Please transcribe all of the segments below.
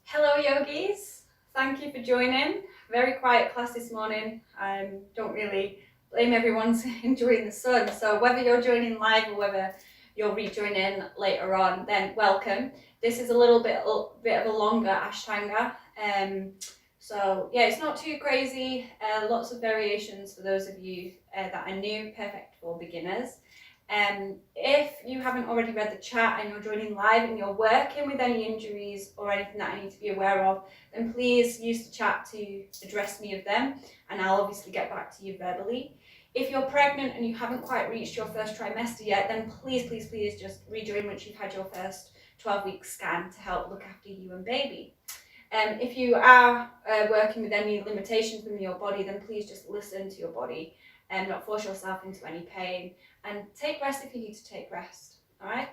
Hello yogis, thank you for joining. Very quiet class this morning. Don't really blame everyone's enjoying the sun. So whether you're joining live or whether you'll rejoin later on, then welcome. This is a little bit of a longer Ashtanga. So yeah, it's not too crazy. Lots of variations for those of you that are new, perfect for beginners. If you haven't already read the chat and you're joining live and you're working with any injuries or anything that I need to be aware of, then please use the chat to address me of them, and I'll obviously get back to you verbally. If you're pregnant and you haven't quite reached your first trimester yet, then please just rejoin once you've had your first 12-week scan to help look after you and baby. If you are working with any limitations in your body, then please just listen to your body and not force yourself into any pain, and take rest if you need to take rest. All right.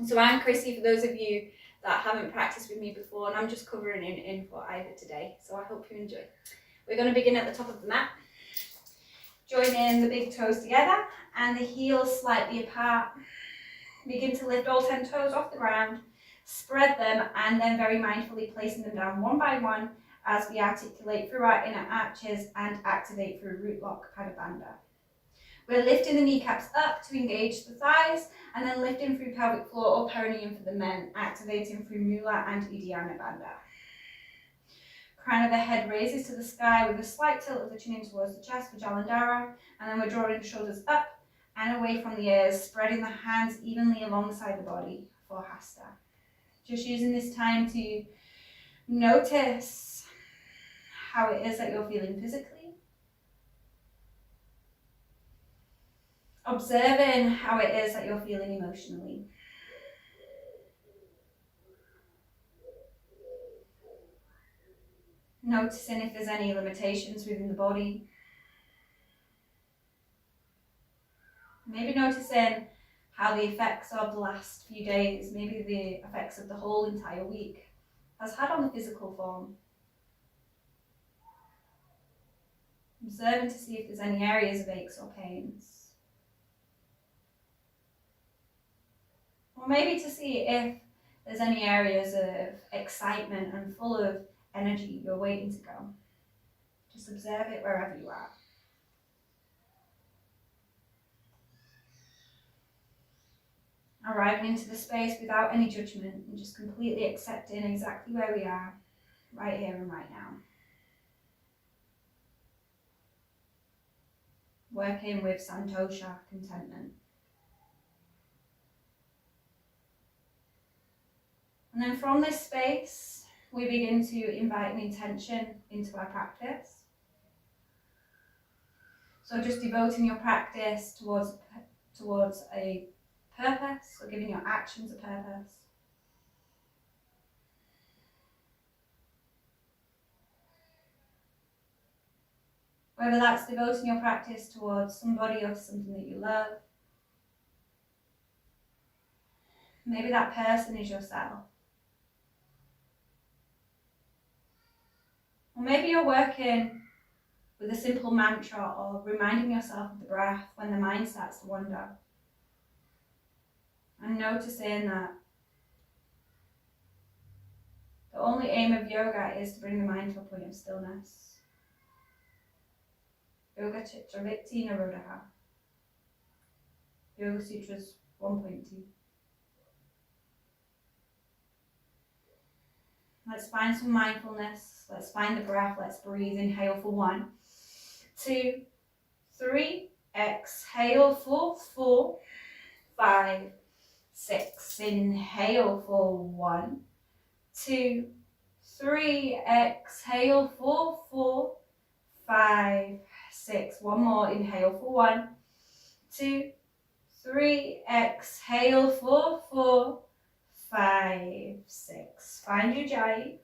So I'm Chrissy, for those of you that haven't practiced with me before, and I'm just covering in for Ida today, so I hope you enjoy. We're going to begin at the top of the mat, joining the big toes together and the heels slightly apart. Begin to lift all 10 toes off the ground, spread them, and then very mindfully placing them down one by one as we articulate through our inner arches and activate through root lock pada bandha. We're lifting the kneecaps up to engage the thighs, and then lifting through pelvic floor or perineum for the men, activating through Mula and Uddiyana Bandha. Crown of the head raises to the sky with a slight tilt of the chin in towards the chest for Jalandhara, and then we're drawing the shoulders up and away from the ears, spreading the hands evenly alongside the body for Hasta. Just using this time to notice how it is that you're feeling physically. Observing how it is that you're feeling emotionally. Noticing if there's any limitations within the body. Maybe noticing how the effects of the last few days, maybe the effects of the whole entire week, has had on the physical form. Observing to see if there's any areas of aches or pains. Or maybe to see if there's any areas of excitement and full of energy you're waiting to go. Just observe it wherever you are. Arriving into the space without any judgment and just completely accepting exactly where we are, right here and right now. Working with santosha, contentment. And then from this space, we begin to invite an intention into our practice. So just devoting your practice towards a purpose, or giving your actions a purpose. Whether that's devoting your practice towards somebody or something that you love. Maybe that person is yourself. Or maybe you're working with a simple mantra or reminding yourself of the breath when the mind starts to wander. And noticing that the only aim of yoga is to bring the mind to a point of stillness. Yoga Chitra Vritti Narodaha. Yoga Sutras 1.2. Let's find some mindfulness. Let's find the breath. Let's breathe. Inhale for 1, 2, 3. Exhale for 4, 5, 6. Inhale for 1, 2, 3. Exhale for 4, 5, 6. One more. Inhale for 1, 2, 3. Exhale for 4, 5, 6. Find Ujjayi.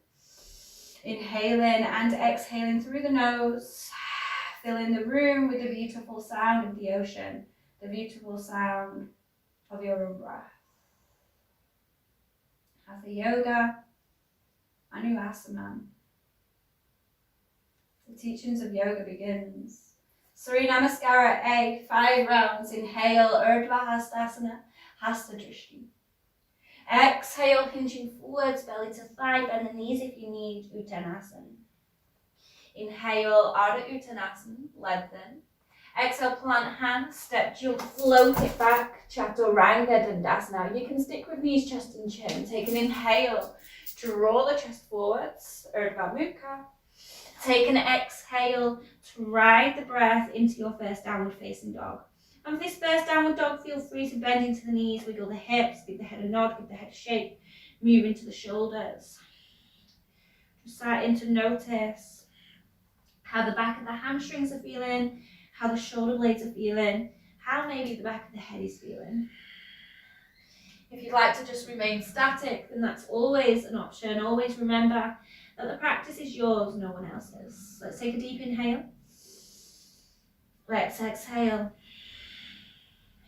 Inhaling and exhaling through the nose. Filling the room with the beautiful sound of the ocean, the beautiful sound of your own breath. Hatha Yoga, Anuvasana. The teachings of yoga begins. Surya Namaskara A, 5 rounds. Inhale, Urdhva Hastasana, Hasta Drishti. Exhale, hinging forwards, belly to thigh, bend the knees if you need, Uttanasana. Inhale, Ardha Uttanasana, lengthen. Exhale, plant hands, step, jump, float it back, Chaturanga Dandasana. You can stick with knees, chest and chin. Take an inhale, draw the chest forwards, Urdhva Mukha. Take an exhale to ride the breath into your first downward facing dog. And for this first downward dog, feel free to bend into the knees, wiggle the hips, give the head a nod, give the head a shake, move into the shoulders. Just starting to notice how the back of the hamstrings are feeling, how the shoulder blades are feeling, how maybe the back of the head is feeling. If you'd like to just remain static, then that's always an option. Always remember that the practice is yours, no one else's. Let's take a deep inhale. Let's exhale.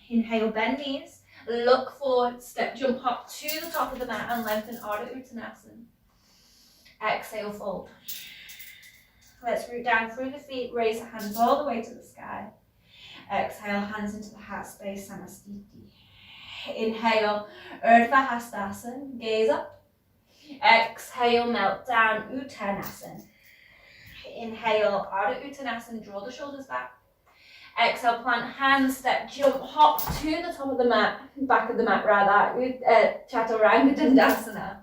Inhale, bend knees, look forward, step, jump, hop to the top of the mat and lengthen Ardha Uttanasana. Exhale, fold. Let's root down through the feet, raise the hands all the way to the sky. Exhale, hands into the heart space, Samastiti. Inhale, Urdhva Hastasana, gaze up. Exhale, melt down, Uttanasana. Inhale, Ardha Uttanasana, draw the shoulders back. Exhale, plant hands, step, jump, hop to the top of the mat, back of the mat rather, Chaturanga Dandasana.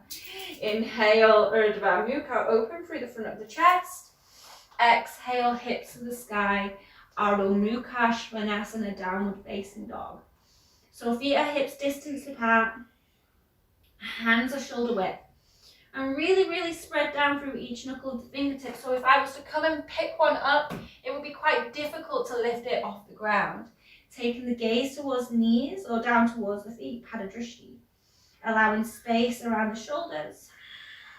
Inhale, Urdhva Mukha, open through the front of the chest. Exhale, hips to the sky, Ardha Mukha Svanasana, downward facing dog. So feet are hips distance apart, hands are shoulder width. And really spread down through each knuckle of the fingertips. So if I was to come and pick one up, it would be quite difficult to lift it off the ground. Taking the gaze towards the knees or down towards the feet, Pada Drishti. Allowing space around the shoulders.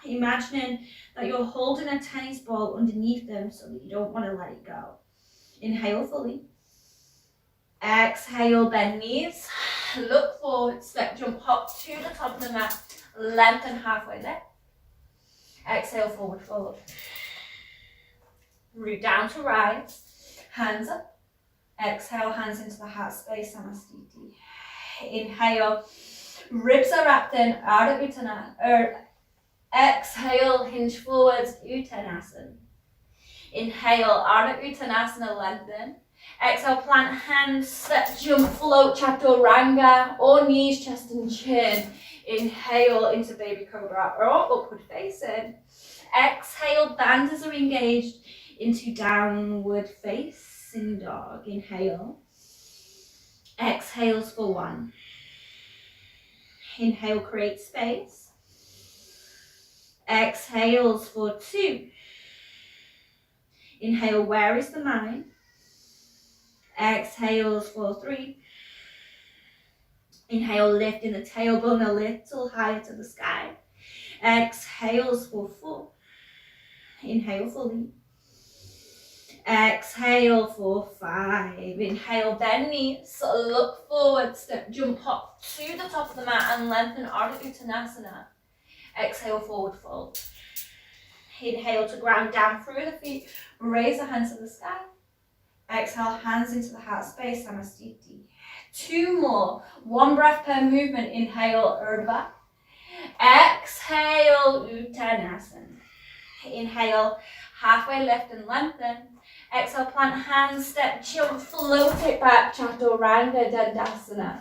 Imagining that you're holding a tennis ball underneath them so that you don't want to let it go. Inhale fully. Exhale, bend knees. Look forward, step, jump, hop to the top of the mat. Lengthen halfway lift. Exhale, forward fold. Root down to rise. Hands up. Exhale, hands into the heart space, Samastiti. Inhale, ribs are wrapped in, Ardha Uttanasana. Exhale, hinge forwards, Uttanasana. Inhale, Ardha Uttanasana, lengthen. Exhale, plant hands, step, jump, float, Chaturanga, or knees, chest and chin. Inhale into baby cobra or upward facing. Exhale, banders are engaged into downward facing dog. Inhale. Exhales for one. Inhale, create space. Exhales for two. Inhale, where is the mind? Exhales for three. Inhale, lifting the tailbone a little higher to the sky. Exhales for four. Inhale fully. Exhale for five. Inhale, bend knees, look forward, step, jump, hop to the top of the mat and lengthen Ardha Uttanasana. Exhale, forward fold. Inhale to ground down through the feet, raise the hands to the sky. Exhale, hands into the heart space, Samastiti. Two more, one breath per movement. Inhale, Urdhva. Exhale, Uttanasana. Inhale, halfway lift and lengthen. Exhale, plant hands, step, jump, float it back, Chaturanga Dandasana.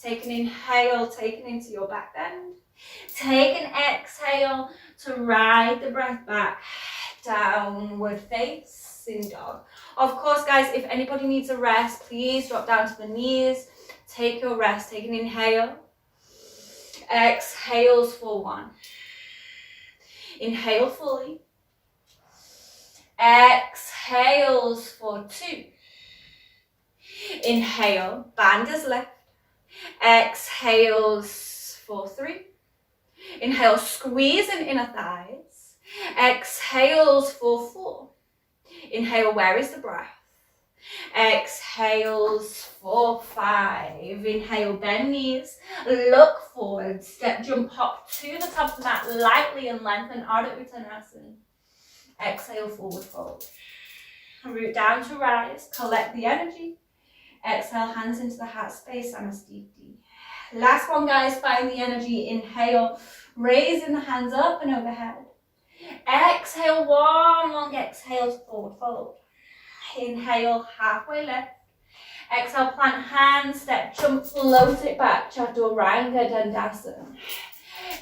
Take an inhale, taken into your back bend. Take an exhale to ride the breath back, downward facing dog. Of course, guys, if anybody needs a rest, please drop down to the knees. Take your rest. Take an inhale. Exhales for one. Inhale fully. Exhales for two. Inhale, banders lift. Exhales for three. Inhale, squeeze in inner thighs. Exhales for four. Inhale, where is the breath? Exhales for five. Inhale, bend knees, look forward, step, jump, hop to the top of the mat lightly and lengthen Ardha Uttanasana. Exhale, forward fold. Root down to rise, collect the energy. Exhale, hands into the heart space, Samastiti. Last one, guys, find the energy. Inhale, raising the hands up and overhead. Exhale, one long exhale to forward fold. Inhale, halfway lift. Exhale, plant hands, step, jump, float it back, Chaturanga Dandasana.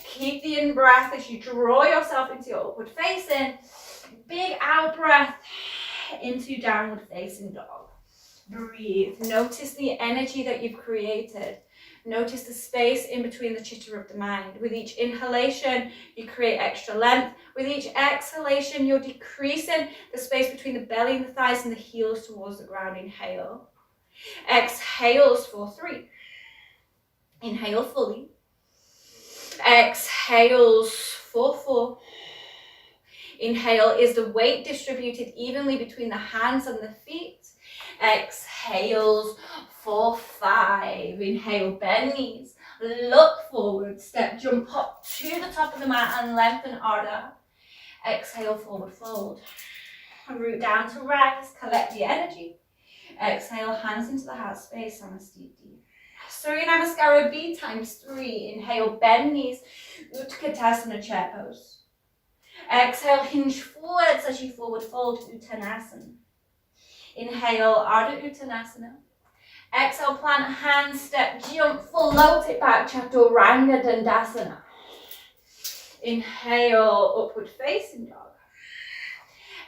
Keep the in-breath as you draw yourself into your upward facing. Big out breath into downward facing dog. Breathe. Notice the energy that you've created. Notice the space in between the chitter of the mind. With each inhalation, you create extra length. With each exhalation, you're decreasing the space between the belly and the thighs and the heels towards the ground. Inhale. Exhales for 3. Inhale fully. Exhales for 4. Inhale is the weight distributed evenly between the hands and the feet. Exhales for 5. Inhale, bend knees. Look forward, step, jump up to the top of the mat and lengthen Ardha. Exhale, forward fold. Root down to rise, collect the energy. Exhale, hands into the heart space, Samastiti. Surya Namaskara B times 3. Inhale, bend knees, Utkatasana chair pose. Exhale, hinge forwards as you forward fold, Uttanasana. Inhale, Ardha Uttanasana. Exhale, plant hands, step, jump, float it back, Chaturanga Dandasana. Inhale, upward facing dog.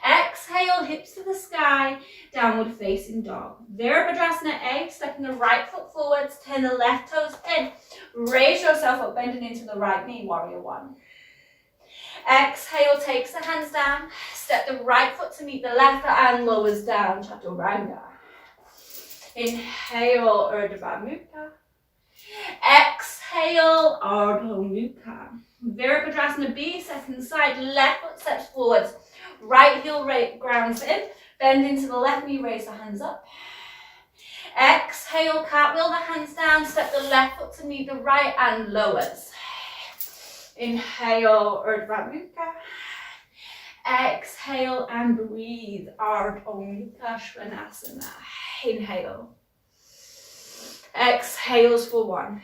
Exhale, hips to the sky, downward facing dog. Virabhadrasana A, stepping the right foot forwards, turn the left toes in. Raise yourself up, bending into the right knee, warrior 1. Exhale, takes the hands down. Step the right foot to meet the left and lowers down, Chaturanga. Inhale, Urdhva Mukha. Exhale, Ardha Mukha. Virabhadrasana B, second side, left foot steps forwards. Right heel grounds in, bend into the left knee, raise the hands up. Exhale, cartwheel the hands down, step the left foot to meet the right and lowers. Inhale, Urdhva Mukha. Exhale and breathe, Ardha Mukha Svanasana. Inhale. Exhales for 1.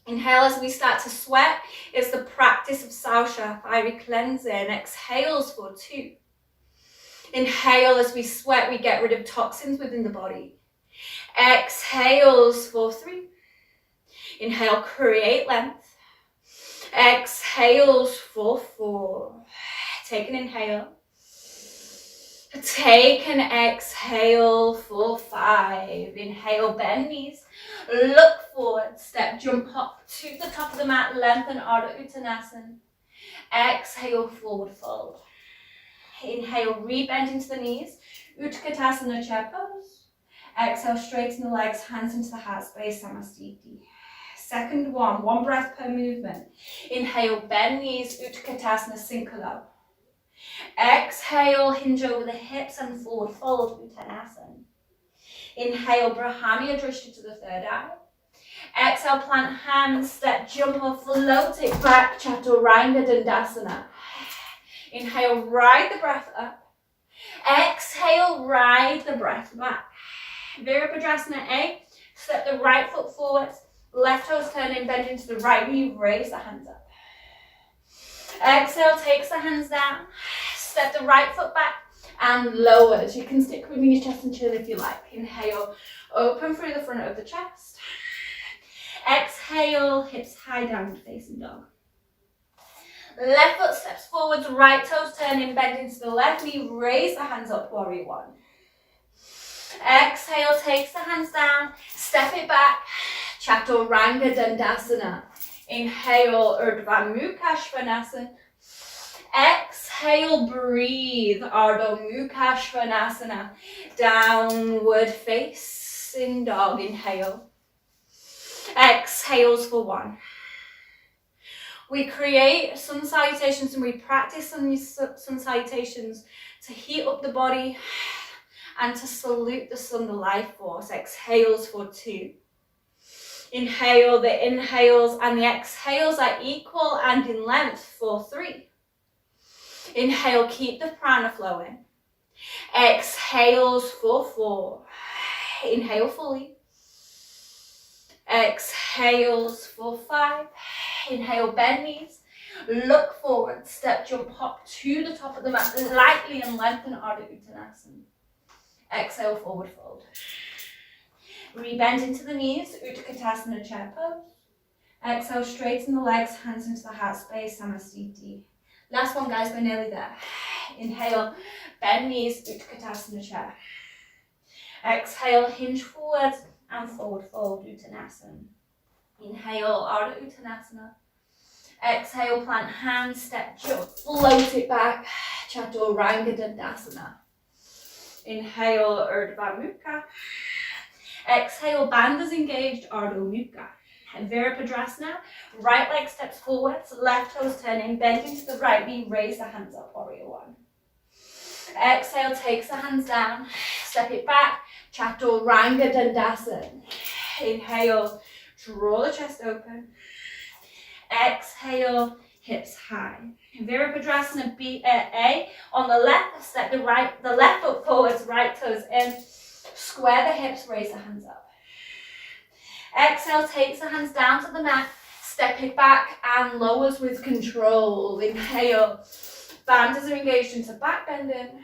Inhale as we start to sweat. It's the practice of Sausha, fiery cleansing. Exhales for 2. Inhale as we sweat, we get rid of toxins within the body. Exhales for 3. Inhale, create length. Exhales for 4. Take an inhale. Take an exhale for 5. Inhale, bend knees. Look forward, step, jump up to the top of the mat, lengthen Ardha Uttanasana. Exhale, forward fold. Inhale, rebend into the knees, Utkatasana chair pose. Exhale, straighten the legs, hands into the heart space, Samastiti. Second one breath per movement. Inhale, bend knees, Utkatasana, sink low. Exhale, hinge over the hips and forward fold, Uttanasana. Inhale, Brahmya Drishti to the third eye. Exhale, plant hands, step, jump or float it back, Chaturanga Dandasana. Inhale, ride the breath up. Exhale, ride the breath back. Virabhadrasana A, step the right foot forwards, left toes turn in, bend into the right knee, raise the hands up. Exhale, takes the hands down, step the right foot back and lowers. You can stick with your chest and chin if you like. Inhale, open through the front of the chest. Exhale, hips high, downward facing dog. Left foot steps forwards, right toes turn in, bend into the left knee, raise the hands up, warrior 1. Exhale, takes the hands down, step it back, Chaturanga Dandasana. Inhale, Urdhva Mukha Svanasana. Exhale, breathe, Ardha Mukha Svanasana. Downward facing dog, inhale. Exhales for 1. We create sun salutations and we practice sun salutations to heat up the body and to salute the sun, the life force. Exhales for 2. Inhale, the inhales and the exhales are equal and in length for 3. Inhale, keep the prana flowing. Exhales for 4. Inhale fully. Exhales for 5. Inhale, bend knees. Look forward, step, jump, hop to the top of the mat lightly and lengthen Ardha Uttanasana. Exhale, forward fold. Rebend into the knees, Utkatasana chair pose. Exhale, straighten the legs, hands into the heart space, Samastiti. Last one, guys, we're nearly there. Inhale, bend knees, Utkatasana chair. Exhale, hinge forwards and forward fold, Uttanasana. Inhale, Ardha Uttanasana. Exhale, plant hands, step, jump, float it back, Chaturanga Dandasana. Inhale, Urdhva Mukha. Exhale, bandhas engaged, Ardha Mukha. Virabhadrasana, right leg steps forwards, left toes turn in, bend into the right knee, raise the hands up, Warrior One. Exhale, takes the hands down, step it back, Chaturanga Dandasana. Inhale, draw the chest open. Exhale, hips high. Virabhadrasana A. On the left, step the left foot forwards, right toes in. Square the hips, raise the hands up. Exhale, takes the hands down to the mat. Step it back and lowers with control. Inhale, bandhas are engaged into back bending.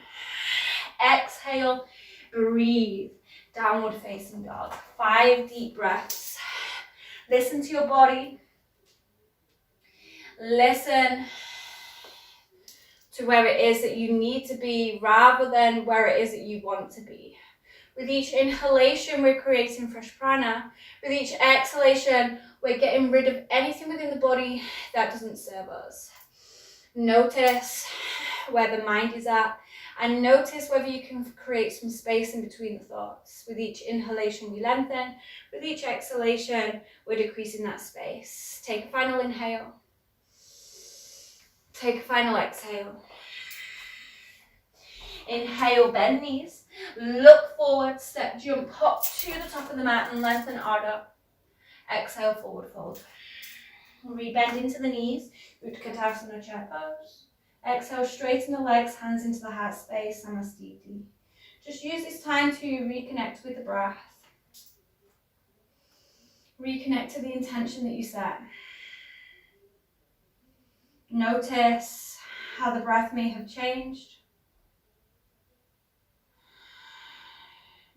Exhale, breathe. Downward facing dog. 5 deep breaths. Listen to your body. Listen to where it is that you need to be rather than where it is that you want to be. With each inhalation, we're creating fresh prana. With each exhalation, we're getting rid of anything within the body that doesn't serve us. Notice where the mind is at and notice whether you can create some space in between the thoughts. With each inhalation, we lengthen. With each exhalation, we're decreasing that space. Take a final inhale. Take a final exhale. Inhale, bend knees. Look forward, step, jump, hop to the top of the mat and lengthen Ardha. Exhale, forward fold. Rebend into the knees, Utkatasana chair pose. Exhale, straighten the legs, hands into the heart space, Samastiti. Just use this time to reconnect with the breath. Reconnect to the intention that you set. Notice how the breath may have changed.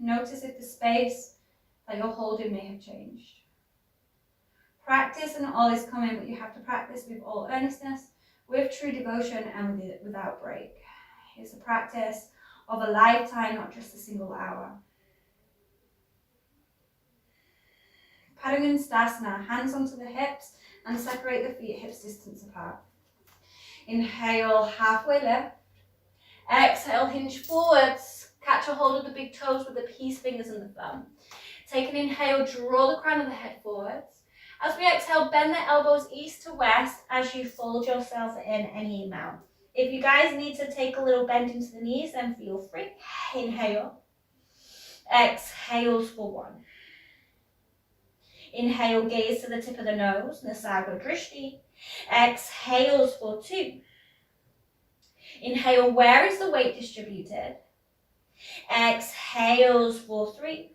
Notice if the space that you're holding may have changed. Practice and all is coming, but you have to practice with all earnestness, with true devotion and without break. It's a practice of a lifetime, not just a single hour. Padangusthasana, hands onto the hips and separate the feet hips distance apart. Inhale, halfway lift. Exhale, hinge forwards. Catch a hold of the big toes with the peace fingers and the thumb. Take an inhale, draw the crown of the head forwards. As we exhale, bend the elbows east to west as you fold yourself in any amount. If you guys need to take a little bend into the knees, then feel free. Inhale. Exhales for 1. Inhale, gaze to the tip of the nose, Nasaga Drishti. Exhales for 2. Inhale, where is the weight distributed? Exhales for 3.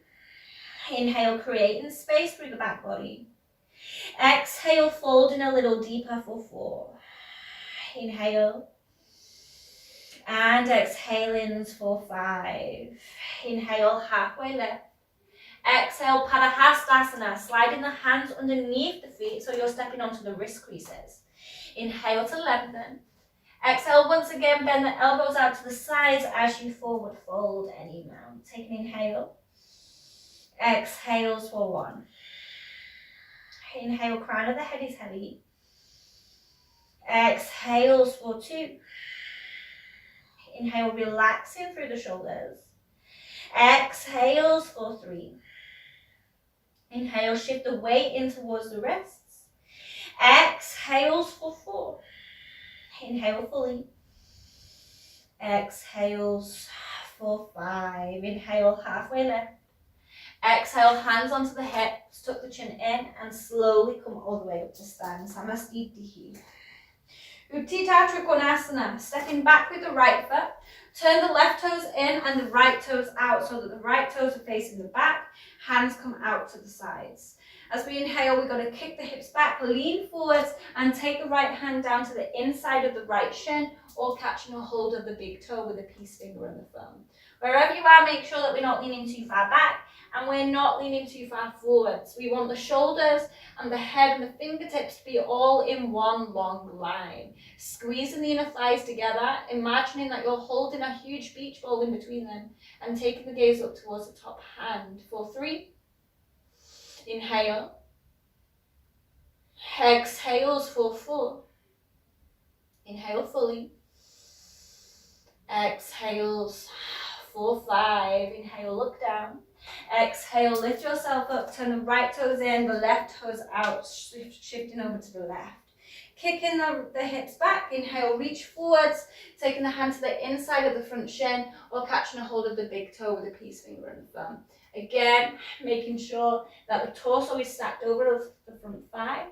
Inhale, creating space through the back body. Exhale, folding a little deeper for 4. Inhale. And exhaling for 5. Inhale, halfway lift. Exhale, Padahastasana, sliding the hands underneath the feet so you're stepping onto the wrist creases. Inhale to lengthen. Exhale, once again, bend the elbows out to the sides as you forward fold any amount. Take an inhale. Exhales for 1. Inhale, crown of the head is heavy. Exhales for 2. Inhale, relaxing through the shoulders. Exhales for 3. Inhale, shift the weight in towards the wrists. Exhales for 4. Inhale fully. Exhales for 5. Inhale, halfway lift. Exhale, hands onto the hips, tuck the chin in and slowly come all the way up to stand. Samastiti. Uttita Trikonasana, stepping back with the right foot. Turn the left toes in and the right toes out so that the right toes are facing the back. Hands come out to the sides. As we inhale, we're going to kick the hips back, lean forwards, and take the right hand down to the inside of the right shin, or catching a hold of the big toe with the peace finger and the thumb. Wherever you are, make sure that we're not leaning too far back, and we're not leaning too far forwards. We want the shoulders and the head and the fingertips to be all in one long line. Squeezing the inner thighs together, imagining that you're holding a huge beach ball in between them, and taking the gaze up towards the top hand. For 3, inhale, exhales for 4, inhale fully, exhales for 5, inhale, look down, exhale, lift yourself up, turn the right toes in, the left toes out, shifting over to the left. Kicking the hips back, inhale, reach forwards, taking the hand to the inside of the front shin, or catching a hold of the big toe with the peace finger and thumb. Again, making sure that the torso is stacked over the front thigh.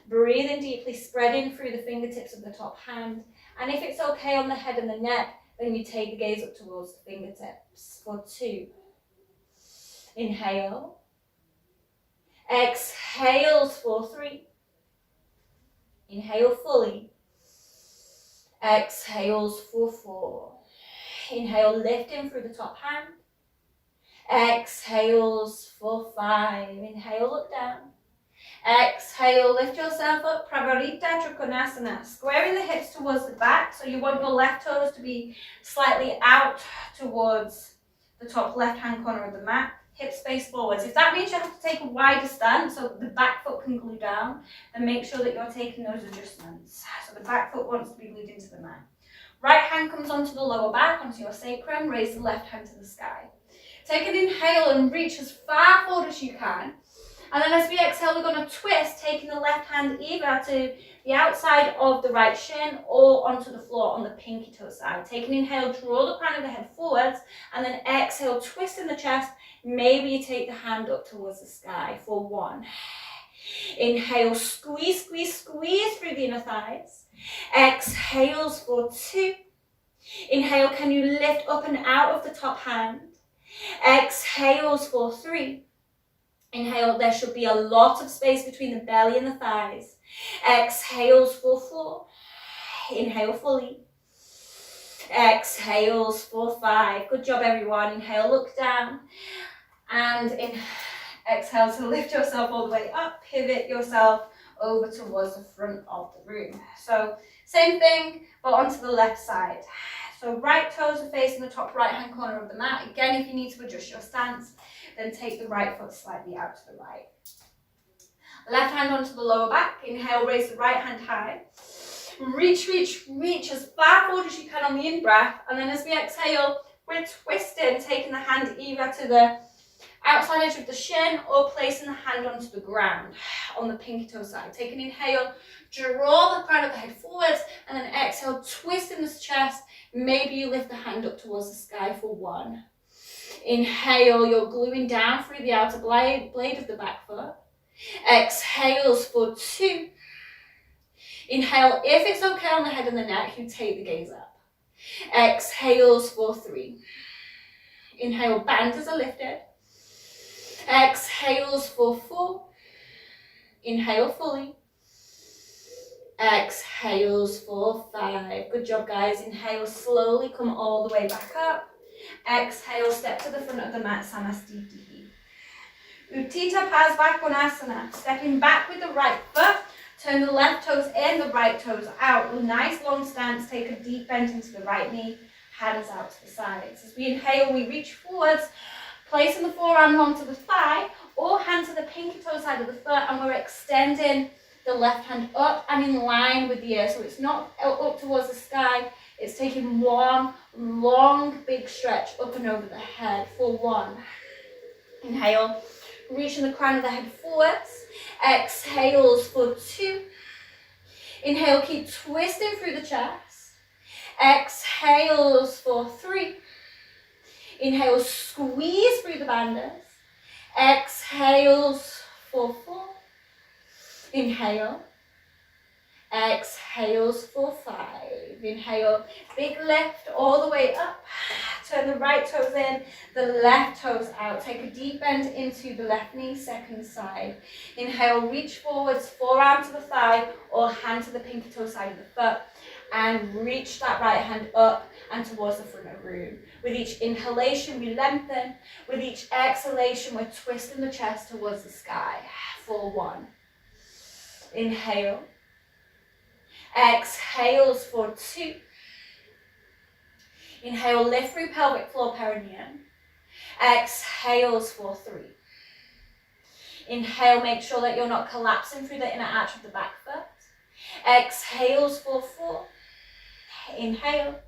Breathing deeply, spreading through the fingertips of the top hand. And if it's okay on the head and the neck, then you take the gaze up towards the fingertips. For 2, inhale, exhales for 3, inhale fully, exhales for 4, inhale, lifting through the top hand, exhales for 5, inhale, look down, exhale, lift yourself up, Pravarita Trikonasana, squaring the hips towards the back, so you want your left toes to be slightly out towards the top left hand corner of the mat, hips face forwards. If that means you have to take a wider stance so the back foot can glue down, then make sure that you're taking those adjustments. So the back foot wants to be glued into the mat. Right hand comes onto the lower back, onto your sacrum, raise the left hand to the sky. Take an inhale and reach as far forward as you can. And then as we exhale, we're going to twist, taking the left hand either to the outside of the right shin or onto the floor on the pinky toe side. Take an inhale, draw the crown of the head forwards, and then exhale, twist in the chest. Maybe you take the hand up towards the sky for 1. Inhale, squeeze, squeeze, squeeze through the inner thighs. Exhales for 2. Inhale, can you lift up and out of the top hand? Exhales for 3. Inhale, there should be a lot of space between the belly and the thighs. Exhales for 4. Inhale fully. Exhales for 5. Good job, everyone. Inhale, look down. And exhale to lift yourself all the way up. Pivot yourself over towards the front of the room. So same thing, but onto the left side. So right toes are facing the top right hand corner of the mat. Again, if you need to adjust your stance, then take the right foot slightly out to the right. Left hand onto the lower back. Inhale, raise the right hand high. Reach, reach, reach as far forward as you can on the in-breath. And then as we exhale, we're twisting, taking the hand either to the outside edge of the shin or placing the hand onto the ground on the pinky toe side. Take an inhale, draw the crown of the head forwards, and then exhale, twist in the chest. Maybe you lift the hand up towards the sky for 1. Inhale, you're gluing down through the outer blade of the back foot. Exhales for 2. Inhale, if it's okay on the head and the neck, you take the gaze up. Exhales for 3. Inhale, bands are lifted. Exhales for 4. Inhale fully. Exhales for 5. Good job, guys. Inhale, slowly come all the way back up. Exhale, step to the front of the mat, Samastitihi. Uttita Parsvakonasana. Stepping back with the right foot. Turn the left toes in, the right toes out. A nice long stance. Take a deep bend into the right knee. Hands out to the sides. As we inhale, we reach forwards, placing the forearm onto the thigh or hand to the pinky toe side of the foot, and we're extending the left hand up and in line with the ear. So it's not up towards the sky. It's taking one long, big stretch up and over the head for 1. Inhale, reaching the crown of the head forwards. Exhales for 2. Inhale, keep twisting through the chest. Exhales for 3. Inhale, squeeze through the bandhas. Exhales for 4. Inhale. Exhales for 5. Inhale, big lift all the way up. Turn the right toes in, the left toes out. Take a deep bend into the left knee, second side. Inhale, reach forwards, forearm to the thigh or hand to the pinky toe side of the foot. And reach that right hand up and towards the front of the room. With each inhalation, we lengthen. With each exhalation, we're twisting the chest towards the sky. For 1. Inhale. Exhales for 2. Inhale, lift through pelvic floor, perineum. Exhales for 3. Inhale, make sure that you're not collapsing through the inner arch of the back foot. Exhales for 4. Inhale.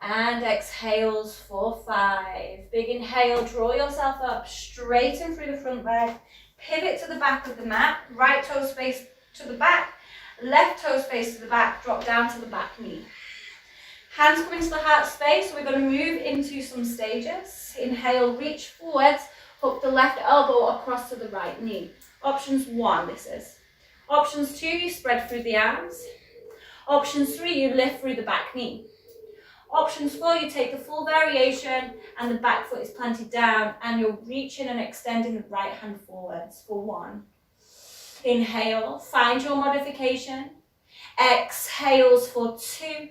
And exhales for 5. Big inhale, draw yourself up, straighten through the front leg. Pivot to the back of the mat. Right toes face to the back. Left toes face to the back. Drop down to the back knee. Hands come into the heart space. So we're going to move into some stages. Inhale, reach forwards. Hook the left elbow across to the right knee. Options 1, this is. Options 2, you spread through the arms. Options 3, you lift through the back knee. Options 4, you take the full variation and the back foot is planted down and you're reaching and extending the right hand forwards for 1. Inhale, find your modification. Exhales for 2.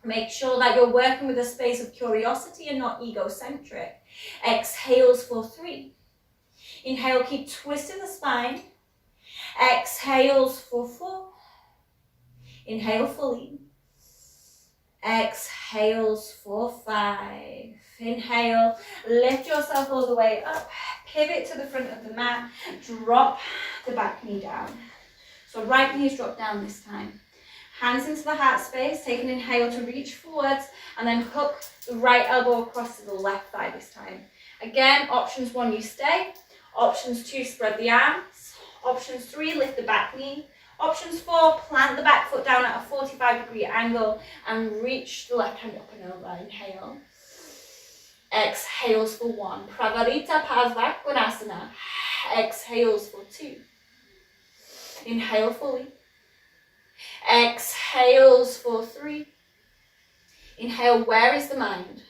Make sure that you're working with a space of curiosity and not egocentric. Exhales for 3. Inhale, keep twisting the spine. Exhales for 4. Inhale fully. Exhales for 5. Inhale, lift yourself all the way up. Pivot to the front of the mat. Drop the back knee down. So right knee is dropped down this time. Hands into the heart space. Take an inhale to reach forwards and then hook the right elbow across to the left thigh this time. Again, options 1, you stay. Options 2, spread the arms. Options 3, lift the back knee. Options 4, plant the back foot down at a 45-degree angle and reach the left hand up and over. Inhale. Exhales for 1. Pravarita Padmasana. Exhales for 2. Inhale fully. Exhales for 3. Inhale, where is the mind?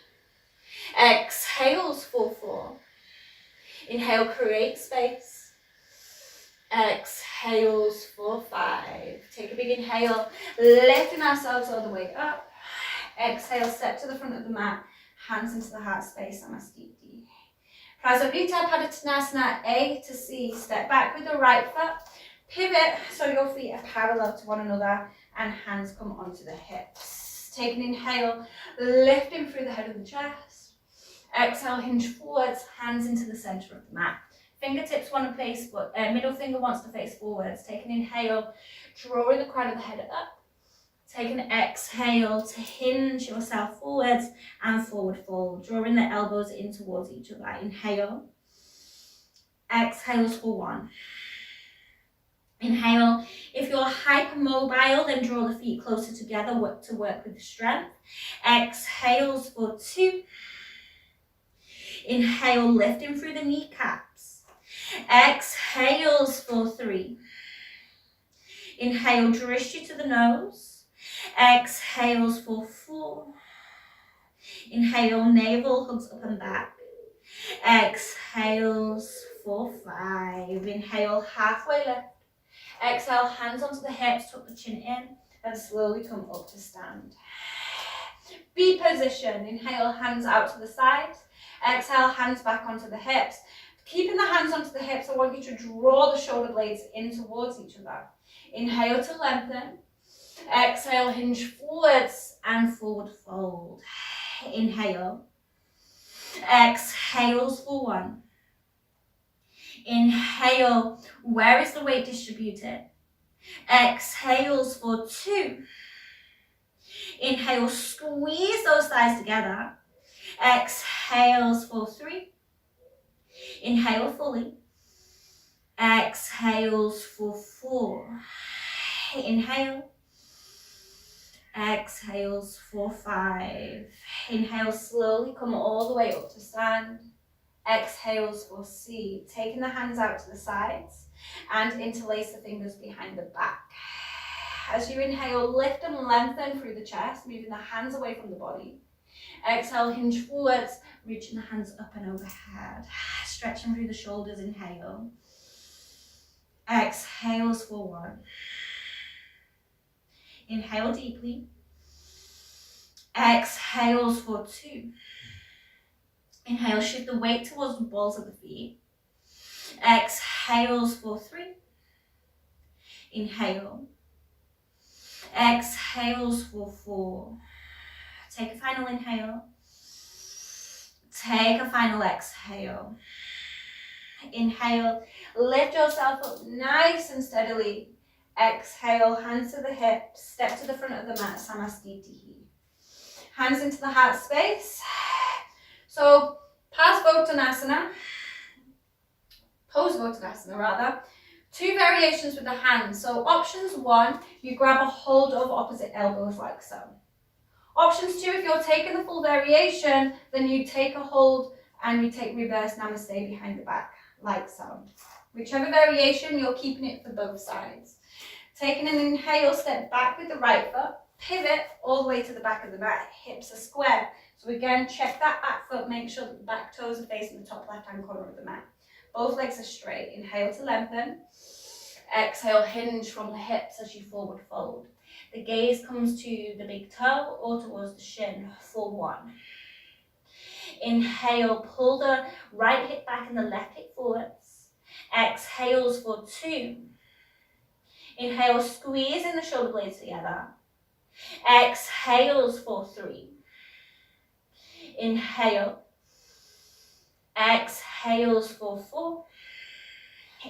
Exhales for 4. Inhale, create space. Exhales for 5. Take a big inhale, lifting ourselves all the way up. Exhale, step to the front of the mat, hands into the heart space, Samastiti. Prasarita Padottanasana, A to C. Step back with the right foot. Pivot so your feet are parallel to one another and hands come onto the hips. Take an inhale, lifting through the head of the chest. Exhale, hinge forwards, hands into the center of the mat. Fingertips want to face, middle finger wants to face forwards. Take an inhale, drawing the crown of the head up. Take an exhale to hinge yourself forwards and forward fold, drawing the elbows in towards each other. Inhale. Exhales for 1. Inhale. If you're hypermobile, then draw the feet closer together to work with strength. Exhales for 2. Inhale, lifting through the kneecaps. Exhales for 3. Inhale, drishti to the nose. Exhales for 4. Inhale, navel hugs up and back. Exhales for 5. Inhale, halfway lift. Exhale, hands onto the hips, tuck the chin in, and slowly come up to stand. B position. Inhale, hands out to the sides. Exhale, hands back onto the hips. Keeping the hands onto the hips, I want you to draw the shoulder blades in towards each other. Inhale to lengthen. Exhale, hinge forwards and forward fold. Inhale. Exhales for 1. Inhale, where is the weight distributed? Exhales for 2. Inhale, squeeze those thighs together. Exhales for 3. Inhale fully. Exhales for 4. Inhale. Exhales for 5. Inhale, slowly come all the way up to stand. Exhales for C. Taking the hands out to the sides and interlace the fingers behind the back. As you inhale, lift and lengthen through the chest, moving the hands away from the body. Exhale, hinge forwards, reaching the hands up and overhead. Stretching through the shoulders, inhale. Exhales for 1. Inhale deeply. Exhales for 2. Inhale, shift the weight towards the balls of the feet. Exhales for 3. Inhale. Exhales for 4. Take a final inhale. Take a final exhale. Inhale, lift yourself up nice and steadily. Exhale, hands to the hips, step to the front of the mat, Samastiti. Hands into the heart space. So, Pose Vottanasana rather. 2 variations with the hands. So options 1, you grab a hold of opposite elbows like so. Options 2, if you're taking the full variation, then you take a hold and you take reverse namaste behind the back, like so. Whichever variation, you're keeping it for both sides. Taking an inhale, step back with the right foot, pivot all the way to the back of the mat, hips are square. So again, check that back foot, make sure that the back toes are facing the top left-hand corner of the mat. Both legs are straight. Inhale to lengthen. Exhale, hinge from the hips as you forward fold. The gaze comes to the big toe or towards the shin for 1. Inhale, pull the right hip back and the left hip forwards. Exhales for 2. Inhale, squeeze in the shoulder blades together. Exhales for 3. Inhale. Exhales for 4.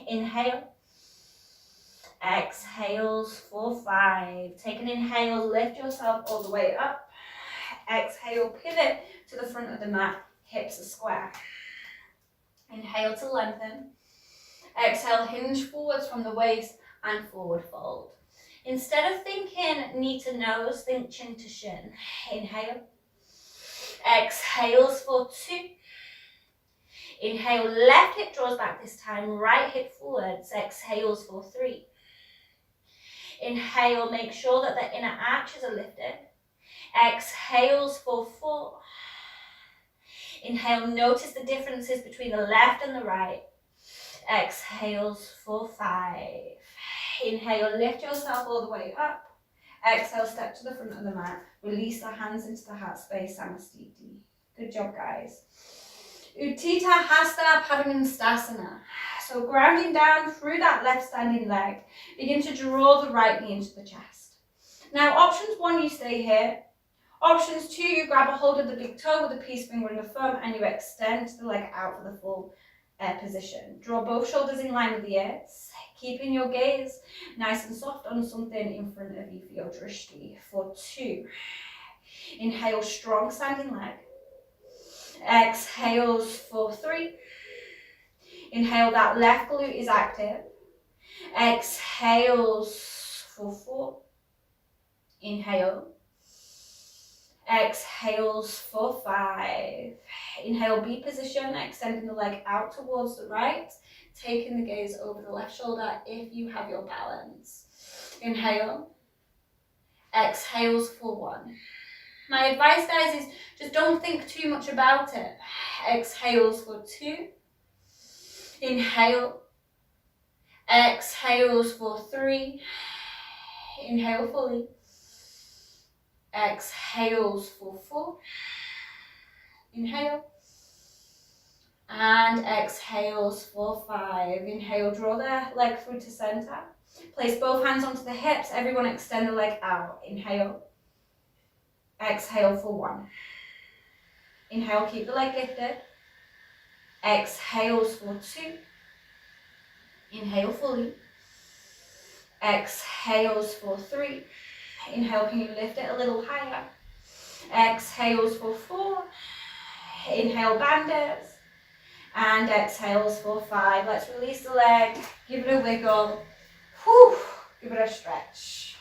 Inhale. Exhales for 5. Take an inhale, lift yourself all the way up. Exhale, pivot to the front of the mat, hips are square. Inhale to lengthen. Exhale, hinge forwards from the waist and forward fold. Instead of thinking knee to nose, think chin to shin. Inhale. Exhales for 2. Inhale, left hip draws back this time, right hip forwards. Exhales for 3. Inhale, make sure that the inner arches are lifted. Exhales for 4. Inhale, notice the differences between the left and the right. Exhales for 5. Inhale, lift yourself all the way up. Exhale, step to the front of the mat. Release the hands into the heart space, Samastiti. Good job, guys. Utthita Hasta Padangusthasana. So grounding down through that left standing leg, begin to draw the right knee into the chest. Now options 1, you stay here. Options 2, you grab a hold of the big toe with the peace finger and the thumb and you extend the leg out for the full position. Draw both shoulders in line with the ears, keeping your gaze nice and soft on something in front of you for your drishti for 2. Inhale, strong standing leg. Exhales for 3. Inhale, that left glute is active. Exhales for 4. Inhale. Exhales for 5. Inhale, B position, extending the leg out towards the right, taking the gaze over the left shoulder if you have your balance. Inhale. Exhales for 1. My advice, guys, is just don't think too much about it. Exhales for 2. Inhale. Exhales for 3. Inhale fully. Exhales for 4. Inhale. And exhales for 5. Inhale, draw the leg through to center. Place both hands onto the hips. Everyone extend the leg out. Inhale. Exhale for 1. Inhale, keep the leg lifted. Exhales for 2. Inhale fully. Exhales for 3. Inhale, can you lift it a little higher? Exhales for 4. Inhale, bandits. And exhales for 5. Let's release the leg. Give it a wiggle. Whew. Give it a stretch.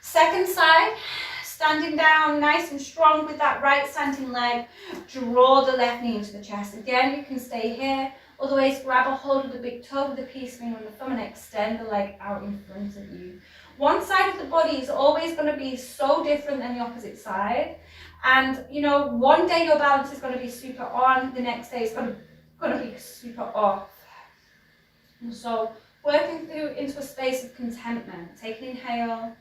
Second side. Standing down nice and strong with that right standing leg. Draw the left knee into the chest. Again, you can stay here. Otherwise, grab a hold of the big toe with the peace finger and the thumb and extend the leg out in front of you. One side of the body is always going to be so different than the opposite side. And, you know, one day your balance is going to be super on, the next day it's going to be super off. And so working through into a space of contentment. Take an inhale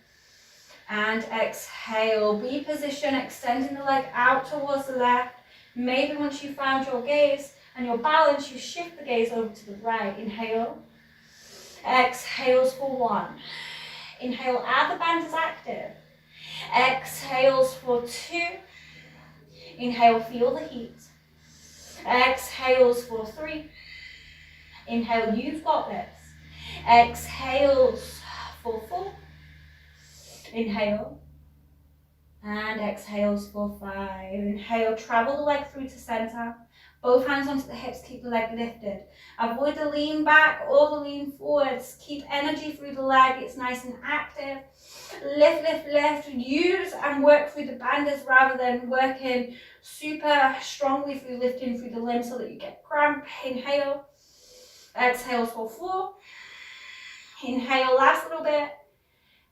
and exhale. Be position, extending the leg out towards the left. Maybe once you found your gaze and your balance, you shift the gaze over to the right. Inhale. Exhales for 1. Inhale, add the band is active. Exhales for 2. Inhale, feel the heat. Exhales for 3. Inhale, you've got this. Exhales for 4. Inhale. And exhales for 5. Inhale, travel the leg through to center. Both hands onto the hips, keep the leg lifted. Avoid the lean back or the lean forwards. Keep energy through the leg, it's nice and active. Lift, lift, lift. Use and work through the banders rather than working super strongly through lifting through the limb so that you get cramp. Inhale. Exhales for 4. Inhale, last little bit.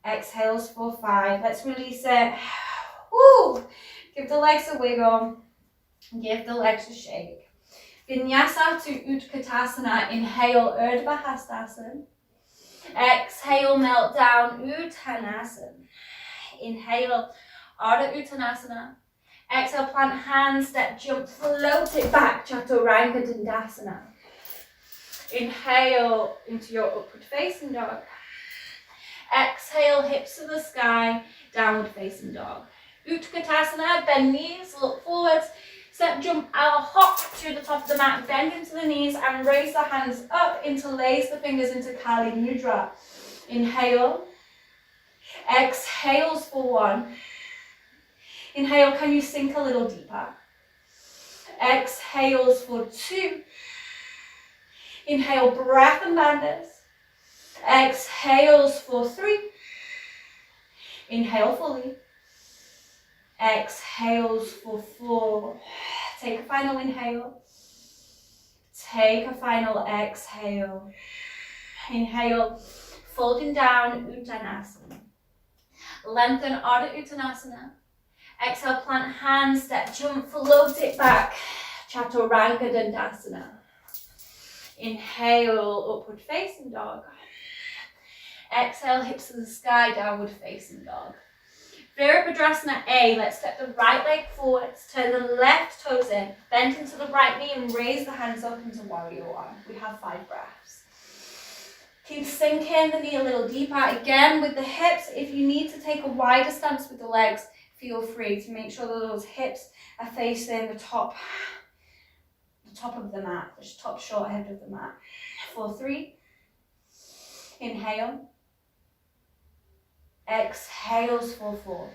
Exhales for 5. Let's release it. Woo! Give the legs a wiggle. Give the legs a shake. Vinyasa to Utkatasana. Inhale, Urdhva Hastasana. Exhale, melt down, Uttanasana. Inhale, Ardha Uttanasana. Exhale, plant hands, step, jump, float it back, Chaturanga Dandasana. Inhale into your upward facing dog. Exhale, hips to the sky, downward facing dog. Utkatasana, bend knees, look forwards. Step, jump, I'll hop to the top of the mat, bend into the knees and raise the hands up, interlace the fingers into Kali Mudra. Inhale. Exhales for 1. Inhale, can you sink a little deeper? Exhales for 2. Inhale, breath and banders. Exhales for 3. Inhale fully. Exhales for 4. Take a final inhale. Take a final exhale. Inhale, folding down, Uttanasana. Lengthen Ardha Uttanasana. Exhale, plant hands, step, jump, float it back, Chaturanga Dandasana. Inhale, upward facing dog. Exhale, hips to the sky, downward facing dog. Virabhadrasana A, let's step the right leg forwards, turn the left toes in, bend into the right knee and raise the hands up into Warrior 1. We have 5 breaths. Keep sinking the knee a little deeper. Again, with the hips, if you need to take a wider stance with the legs, feel free to make sure that those hips are facing the top of the mat, the top short edge of the mat. For 3, inhale. Exhales for 4.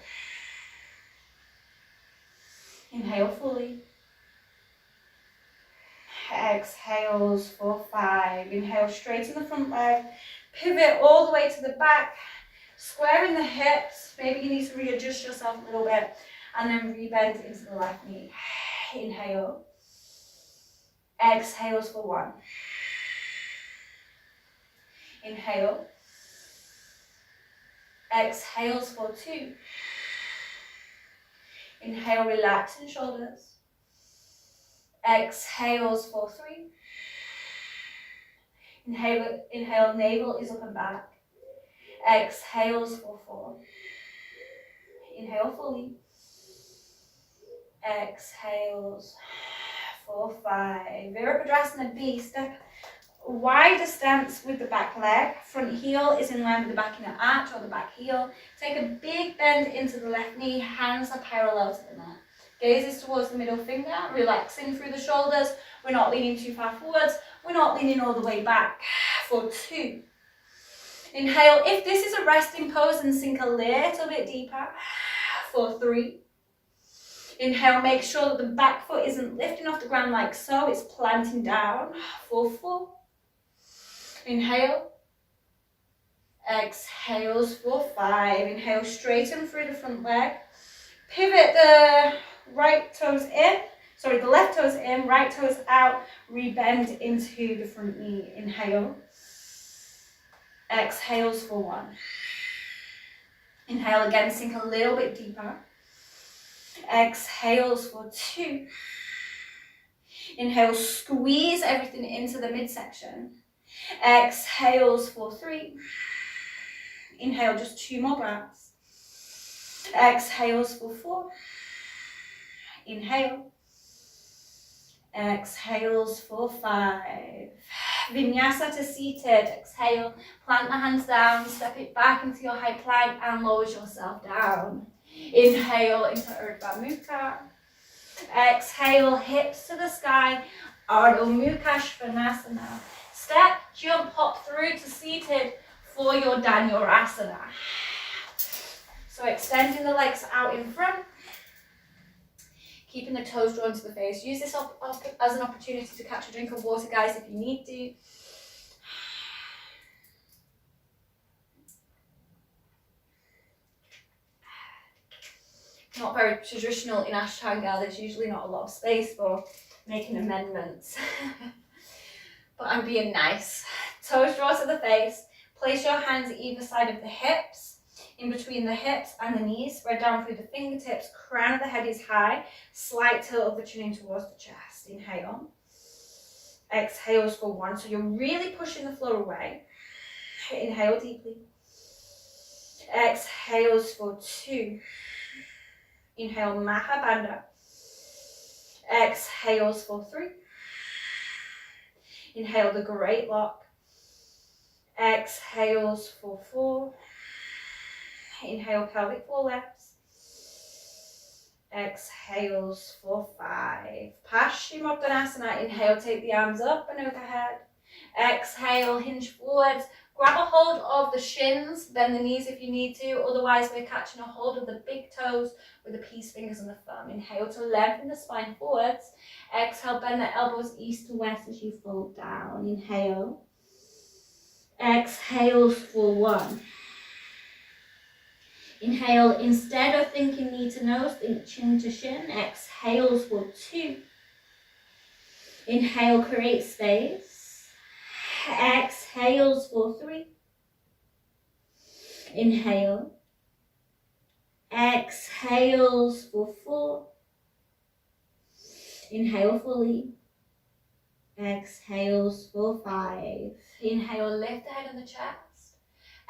Inhale fully. Exhales for 5. Inhale, straighten the front leg. Pivot all the way to the back. Squaring the hips. Maybe you need to readjust yourself a little bit. And then rebend into the left knee. Inhale. Exhales for 1. Inhale. Exhales for 2. Inhale, relaxing shoulders. Exhales for 3. Inhale, navel is up and back. Exhales for 4. Inhale fully. Exhales for 5. Virabhadrasana B, step wider stance with the back leg. Front heel is in line with the back inner arch or the back heel. Take a big bend into the left knee. Hands are parallel to the mat. Gaze is towards the middle finger. Relaxing through the shoulders. We're not leaning too far forwards. We're not leaning all the way back. For 2. Inhale. If this is a resting pose, and sink a little bit deeper. For 3. Inhale. Make sure that the back foot isn't lifting off the ground like so. It's planting down. For 4. Inhale. Exhales for 5. Inhale, straighten through the front leg. Pivot the right toes in. Sorry, the left toes in, right toes out. Rebend into the front knee. Inhale. Exhales for 1. Inhale again, sink a little bit deeper. Exhales for 2. Inhale, squeeze everything into the midsection. Exhales for 3. Inhale, just 2 more breaths. Exhales for 4. Inhale. Exhales for 5. Vinyasa to seated. Exhale, plant the hands down, step it back into your high plank and lowers yourself down. Inhale into Urdhva Mukha. Exhale, hips to the sky, Ardha Mukha Svanasana. Step, jump, hop through to seated for your Dhanurasana. So extending the legs out in front, keeping the toes drawn to the face. Use this as an opportunity to catch a drink of water, guys, if you need to. Not very traditional in Ashtanga. There's usually not a lot of space for making amendments. But I'm being nice. Toes draw to the face. Place your hands either side of the hips, in between the hips and the knees. Spread down through the fingertips. Crown of the head is high. Slight tilt of the chin in towards the chest. Inhale. Exhales for 1. So you're really pushing the floor away. Inhale deeply. Exhales for 2. Inhale, Mahabandha. Exhales for 3. Inhale, the Great Lock. Exhales for 4. Inhale, pelvic floor lifts. Exhales for 5. Paschimottanasana. Inhale, take the arms up and overhead. Exhale, hinge forwards. Grab a hold of the shins, bend the knees if you need to. Otherwise, we're catching a hold of the big toes with the peace fingers and the thumb. Inhale to lengthen the spine forwards. Exhale, bend the elbows east to west as you fold down. Inhale. Exhales for 1. Inhale, instead of thinking knee to nose, think chin to shin. Exhales for 2. Inhale, create space. Exhales for 3. Inhale. Exhales for 4. Inhale fully. Exhales for 5. Inhale, lift the head and the chest.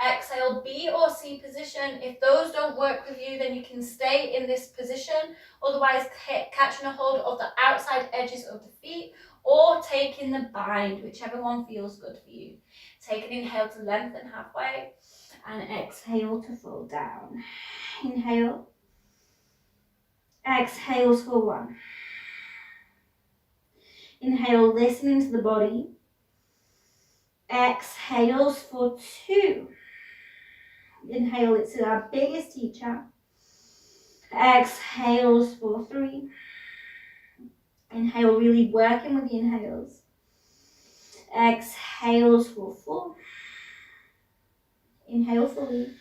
Exhale, B or C position. If those don't work with you, then you can stay in this position. Otherwise, catching a hold of the outside edges of the feet or taking the bind, whichever one feels good for you. Take an inhale to lengthen halfway and exhale to fold down. Inhale. Exhales for 1. Inhale, listening to the body. Exhales for 2. Inhale, it's our biggest teacher. Exhales for 3. Inhale, really working with the inhales. Exhales for 4. Inhale fully.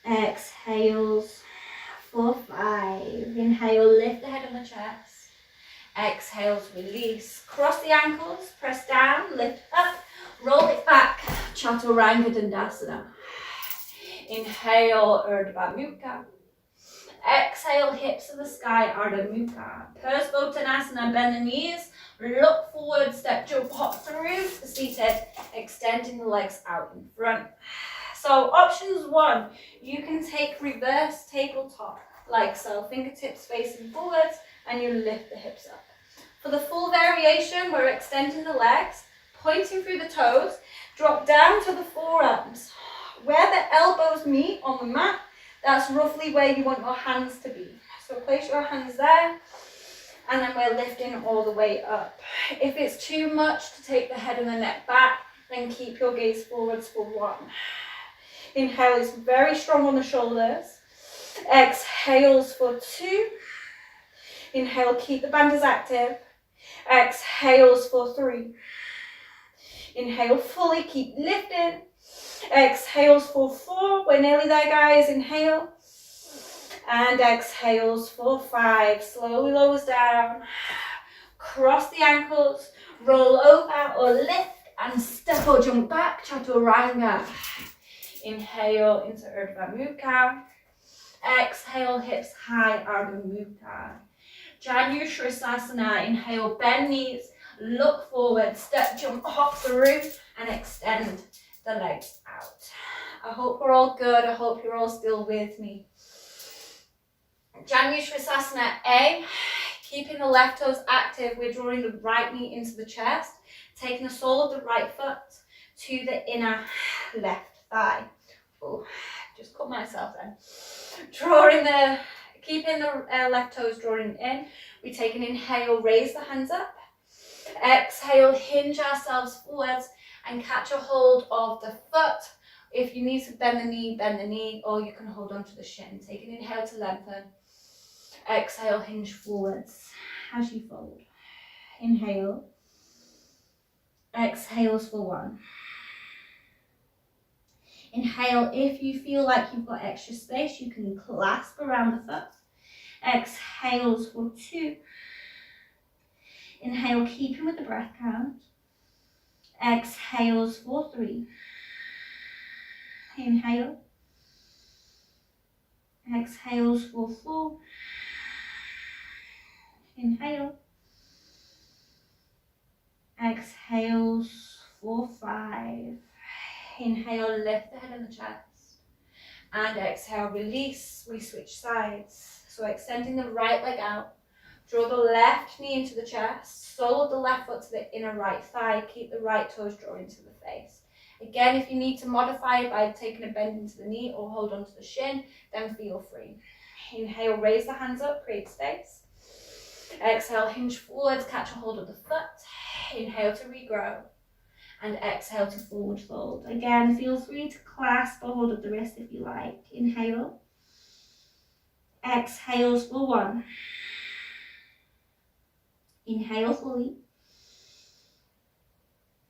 Exhales for 5. Inhale, lift the head on the chest. Exhales, release. Cross the ankles, press down, lift up, roll it back. Chaturanga Dandasana. Inhale, Urdhva Mukha. Exhale, hips to the sky, Ardha Mukha. Pursvottanasana, bend the knees, look forward, step, jump, hop through, seated, extending the legs out in front. So options 1, you can take reverse tabletop, like so, fingertips facing forwards, and you lift the hips up. For the full variation, we're extending the legs, pointing through the toes, drop down to the forearms. Where the elbows meet on the mat, that's roughly where you want your hands to be. So place your hands there, and then we're lifting all the way up. If it's too much to take the head and the neck back, then keep your gaze forwards for 1. Inhale is very strong on the shoulders. Exhales for 2. Inhale, keep the bandhas active. Exhales for 3. Inhale fully, keep lifting. Exhales for 4. We're nearly there, guys. Inhale. And exhales for 5. Slowly lowers down. Cross the ankles. Roll over or lift and step or jump back. Chaturanga. Inhale into Urdhva Mukha. Exhale, hips high, Ardha Mukha. Janu Shrasasana. Inhale, bend knees, look forward, step, jump, hop through, and extend the legs out. I hope we're all good. I hope you're all still with me. Janu Shrasasana A. Keeping the left toes active, we're drawing the right knee into the chest, taking the sole of the right foot to the inner left thigh. Oh, just cut myself then. Keeping the left toes drawing in. We take an inhale, raise the hands up. Exhale, hinge ourselves forwards and catch a hold of the foot. If you need to bend the knee, or you can hold on to the shin. Take an inhale to lengthen. Exhale, hinge forwards as you fold. Inhale. Exhales for 1. Inhale, if you feel like you've got extra space, you can clasp around the foot. Exhales for 2. Inhale, keeping with the breath count. Exhales for 3. Inhale. Exhales for 4. Inhale. Exhales for 5. Inhale, lift the head and the chest. And exhale, release. We switch sides. So extending the right leg out. Draw the left knee into the chest. Sole of the left foot to the inner right thigh. Keep the right toes drawing to the face. Again, if you need to modify it by taking a bend into the knee or hold on to the shin, then feel free. Inhale, raise the hands up, create space. Exhale, hinge forwards, catch a hold of the foot. Inhale to regrow. And exhale to forward fold. Again, feel free to clasp or hold up the wrist if you like. Inhale. Exhales for 1. Inhale fully.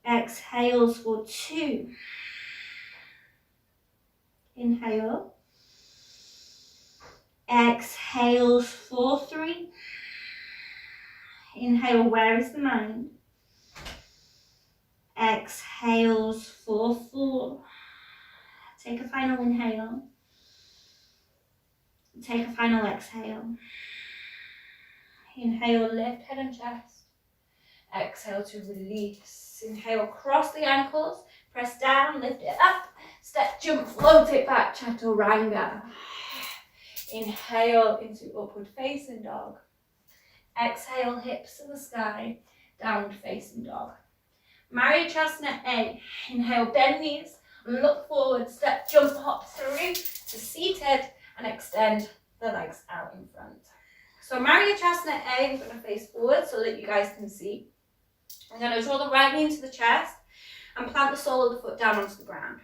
Exhales for 2. Inhale. Exhales for 3. Inhale, where is the mind? Exhales for 4. Take a final inhale. Take a final exhale. Inhale, lift head and chest. Exhale to release. Inhale, cross the ankles. Press down, lift it up. Step, jump, float it back, Chaturanga. Inhale into upward facing dog. Exhale, hips to the sky, downward facing dog. Mariachasana A. Inhale, bend knees, look forward, step, jump, hop through to seated and extend the legs out in front. So Mariachasana A, I'm going to face forward so that you guys can see. I'm going to draw the right knee into the chest and plant the sole of the foot down onto the ground.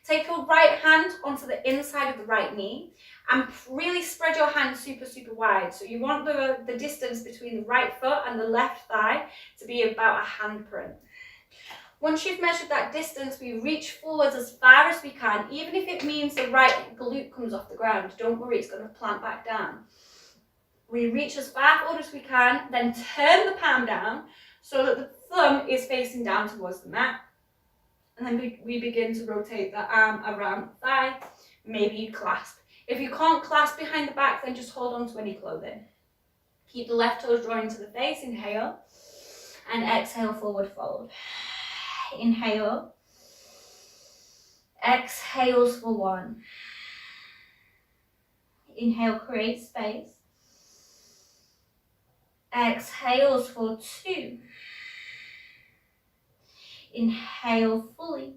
Take your right hand onto the inside of the right knee and really spread your hands super, super wide. So you want the distance between the right foot and the left thigh to be about a handprint. Once you've measured that distance, we reach forwards as far as we can, even if it means the right glute comes off the ground. Don't worry, it's going to plant back down. We reach as far forward as we can, then turn the palm down so that the thumb is facing down towards the mat. And then we begin to rotate the arm around the thigh. Maybe you clasp. If you can't clasp behind the back, then just hold on to any clothing. Keep the left toes drawing to the face. Inhale. And exhale, forward fold. Inhale. Exhales for 1. Inhale, create space. Exhales for 2. Inhale fully.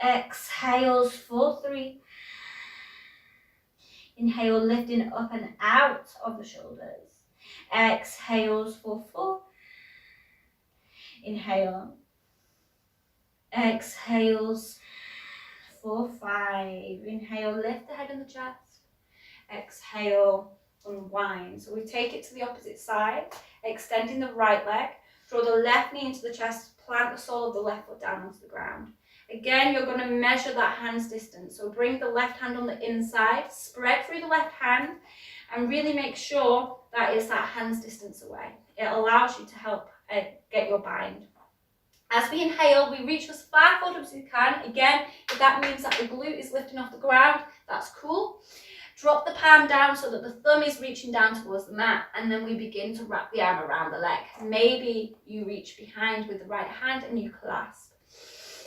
Exhales for 3. Inhale, lifting up and out of the shoulders. Exhales for 4. Inhale. Exhales for 5. Inhale, lift the head and the chest. Exhale, unwind. So we take it to the opposite side, extending the right leg. Draw the left knee into the chest, plant the sole of the left foot down onto the ground. Again, you're going to measure that hand's distance. So bring the left hand on the inside, spread through the left hand, and really make sure that is that hand's distance away. It allows you to help get your bind. As we inhale, we reach as far forward as we can. Again, if that means that the glute is lifting off the ground, that's cool. Drop the palm down so that the thumb is reaching down towards the mat, and then we begin to wrap the arm around the leg. Maybe you reach behind with the right hand and you clasp.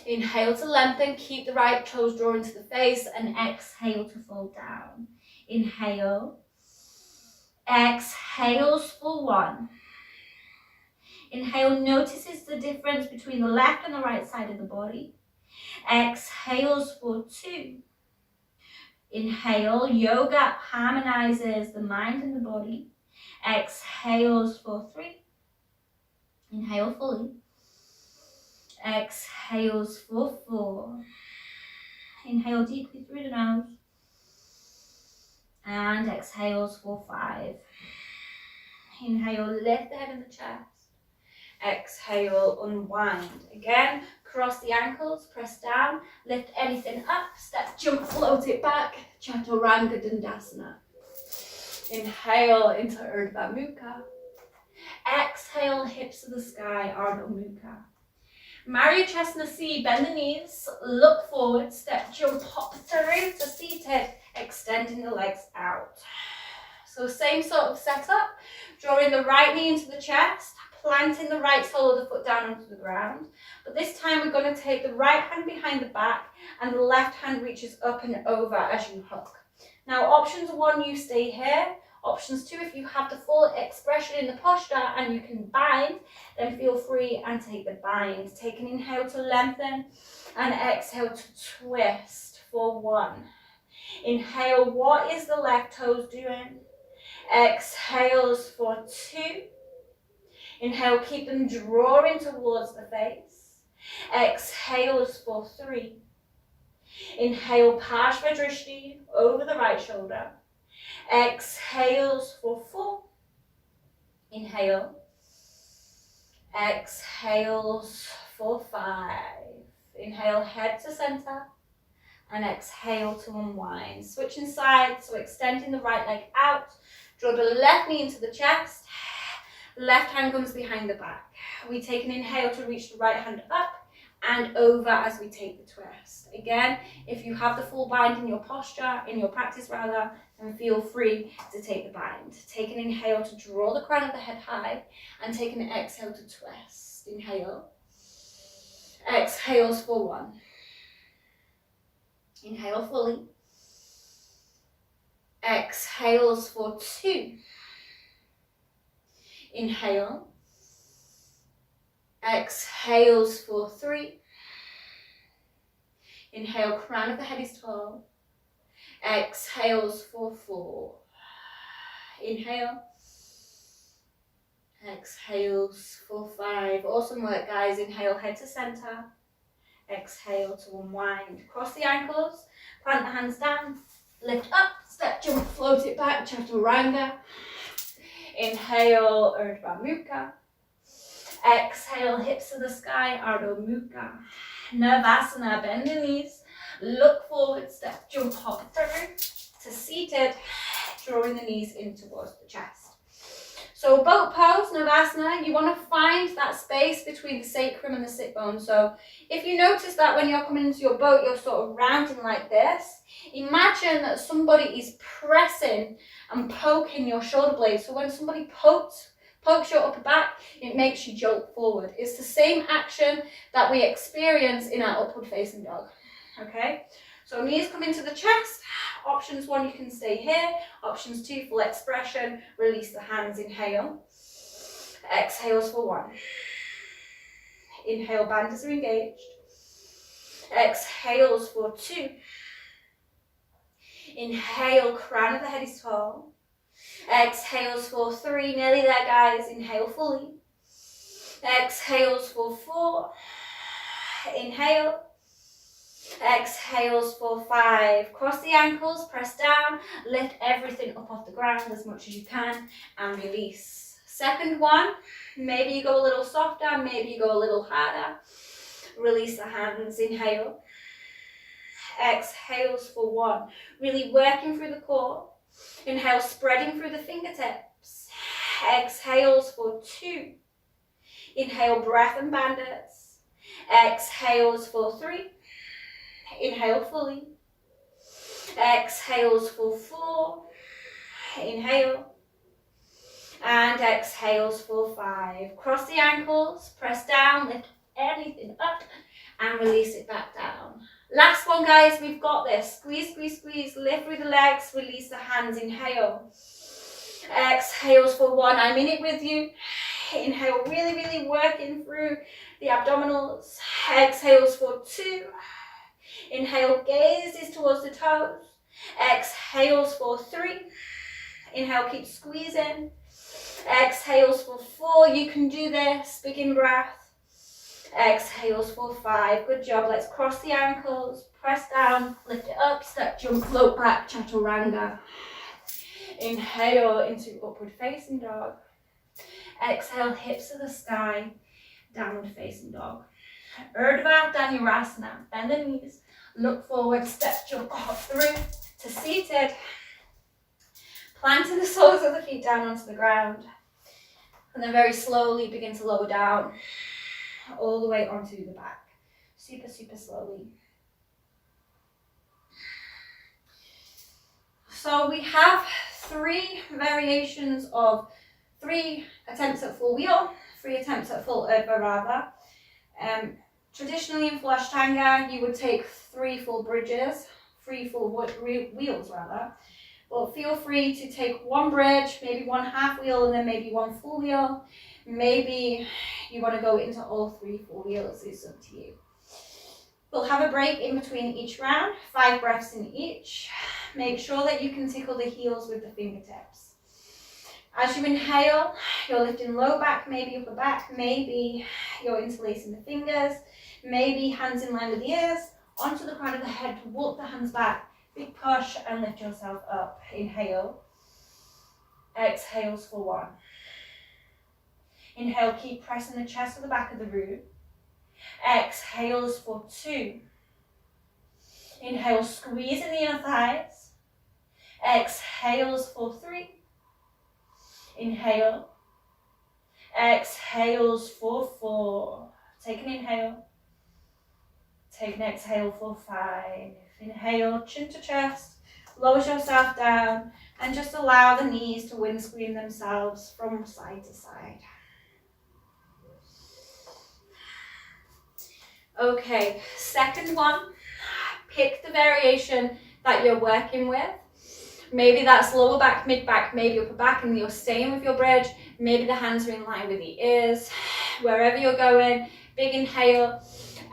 Inhale to lengthen, keep the right toes drawing to the face, and exhale to fold down. Inhale, exhales for 1. Inhale, notices the difference between the left and the right side of the body. Exhales for 2. Inhale, yoga harmonizes the mind and the body. Exhales for 3. Inhale fully. Exhales for 4. Inhale deeply through the nose. And exhales for 5. Inhale, lift the head and the chest. Exhale, unwind. Again, cross the ankles, press down, lift anything up, step, jump, float it back. Chaturanga Dandasana. Inhale into Urdhva Mukha. Exhale, hips to the sky, Ardha Mukha. Maryachasana C, bend the knees, look forward, step, jump, hop through to seated, extending the legs out. So same sort of setup, drawing the right knee into the chest, planting the right sole of the foot down onto the ground. But this time we're going to take the right hand behind the back and the left hand reaches up and over as you hook. Now options 1, you stay here. Options 2, if you have the full expression in the posture and you can bind, then feel free and take the bind. Take an inhale to lengthen and exhale to twist for 1. Inhale, what is the left toes doing? Exhales for 2. Inhale, keep them drawing towards the face. Exhales for 3. Inhale, Parshva Drishti over the right shoulder. Exhales for 4. Inhale. Exhales for 5. Inhale, head to center. And exhale to unwind. Switching sides, so extending the right leg out. Draw the left knee into the chest. Left hand comes behind the back. We take an inhale to reach the right hand up and over as we take the twist. Again, if you have the full bind in your posture, in your practice rather, then feel free to take the bind. Take an inhale to draw the crown of the head high and take an exhale to twist. Inhale. Exhales for 1. Inhale fully. Exhales for 2. Inhale. Exhales for 3. Inhale, crown of the head is tall. Exhales for 4. Inhale. Exhales for 5. Awesome work, guys. Inhale, head to center. Exhale to unwind. Cross the ankles, plant the hands down, lift up, step, jump, float it back, Chaturanga. Inhale, Urdhva Mukha. Exhale, hips to the sky, Ardha Mukha. Navasana, bend the knees, look forward, step, jump, hop through to seated, drawing the knees in towards the chest. So boat pose, Navasana, you want to find that space between the sacrum and the sit bone. So if you notice that when you're coming into your boat, you're sort of rounding like this, imagine that somebody is pressing and poking your shoulder blades. So when somebody pokes your upper back, it makes you jolt forward. It's the same action that we experience in our upward facing dog. Okay, so knees come into the chest. Options 1, you can stay here. Options 2, full expression. Release the hands. Inhale. Exhales for 1. Inhale, banders are engaged. Exhales for 2. Inhale, crown of the head is tall. Exhales for 3. Nearly there, guys. Inhale fully. Exhales for 4. Inhale. Exhales for 5. Cross the ankles, press down, lift everything up off the ground as much as you can and release. Second one, maybe you go a little softer, maybe you go a little harder. Release the hands. Inhale. Exhales for 1. Really working through the core. Inhale, spreading through the fingertips. Exhales for 2. Inhale, breath and bandits. Exhales for 3. Inhale fully. Exhales for 4. Inhale. And exhales for 5. Cross the ankles, press down, lift anything up, and release it back down. Last one, guys, we've got this. Squeeze, squeeze, squeeze, lift through the legs, release the hands, inhale. Exhales for 1, I'm in it with you. Inhale, really, really working through the abdominals. Exhales for 2. Inhale, gazes towards the toes. Exhales for 3. Inhale, keep squeezing. Exhales for 4. You can do this. Begin breath. Exhales for 5. Good job. Let's cross the ankles. Press down. Lift it up. Step, jump, float back. Chaturanga. Inhale into upward facing dog. Exhale, hips to the sky. Downward facing dog. Urdhva Dhanurasana. Bend the knees. Look forward. Step, jump, hop through to seated. Planting the soles of the feet down onto the ground. And then very slowly begin to lower down all the way onto the back. Super, super slowly. So we have 3 variations of 3 attempts at full wheel, 3 attempts at full Urdhva ratha. Traditionally in full Ashtanga, you would take 3 full bridges, 3 full wheels rather. But feel free to take 1 bridge, maybe 1 half wheel, and then maybe 1 full wheel. Maybe you want to go into all 3 full wheels, it's up to you. We'll have a break in between each round, 5 breaths in each. Make sure that you can tickle the heels with the fingertips. As you inhale, you're lifting low back, maybe upper back, maybe you're interlacing the fingers, maybe hands in line with the ears, onto the crown of the head to walk the hands back. Big push and lift yourself up. Inhale. Exhales for 1. Inhale, keep pressing the chest to the back of the room. Exhales for 2. Inhale, squeeze in the inner thighs. Exhales for 3. Inhale. Exhales for 4. Take an inhale. Take an exhale for 5. Inhale, chin to chest, lowers yourself down, and just allow the knees to windscreen themselves from side to side. Okay, second one, pick the variation that you're working with. Maybe that's lower back, mid back, maybe upper back, and you're staying with your bridge. Maybe the hands are in line with the ears. Wherever you're going, big inhale,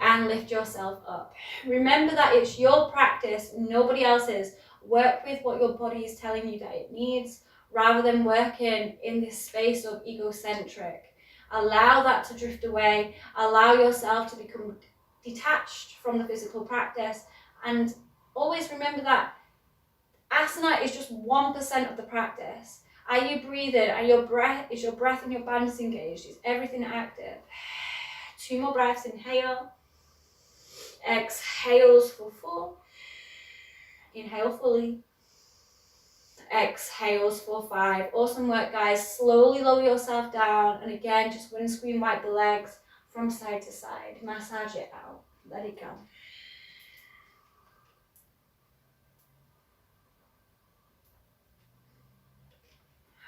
and lift yourself up. Remember that it's your practice, nobody else's. Work with what your body is telling you that it needs, rather than working in this space of egocentric. Allow that to drift away. Allow yourself to become detached from the physical practice. And always remember that asana is just 1% of the practice. Are you breathing? Is your breath and your band's engaged? Is everything active? 2 more breaths. Inhale. Exhales for 4. Inhale fully. Exhales for 5. Awesome work, guys. Slowly lower yourself down, and again, just windscreen wipe the legs from side to side. Massage it out. Let it go.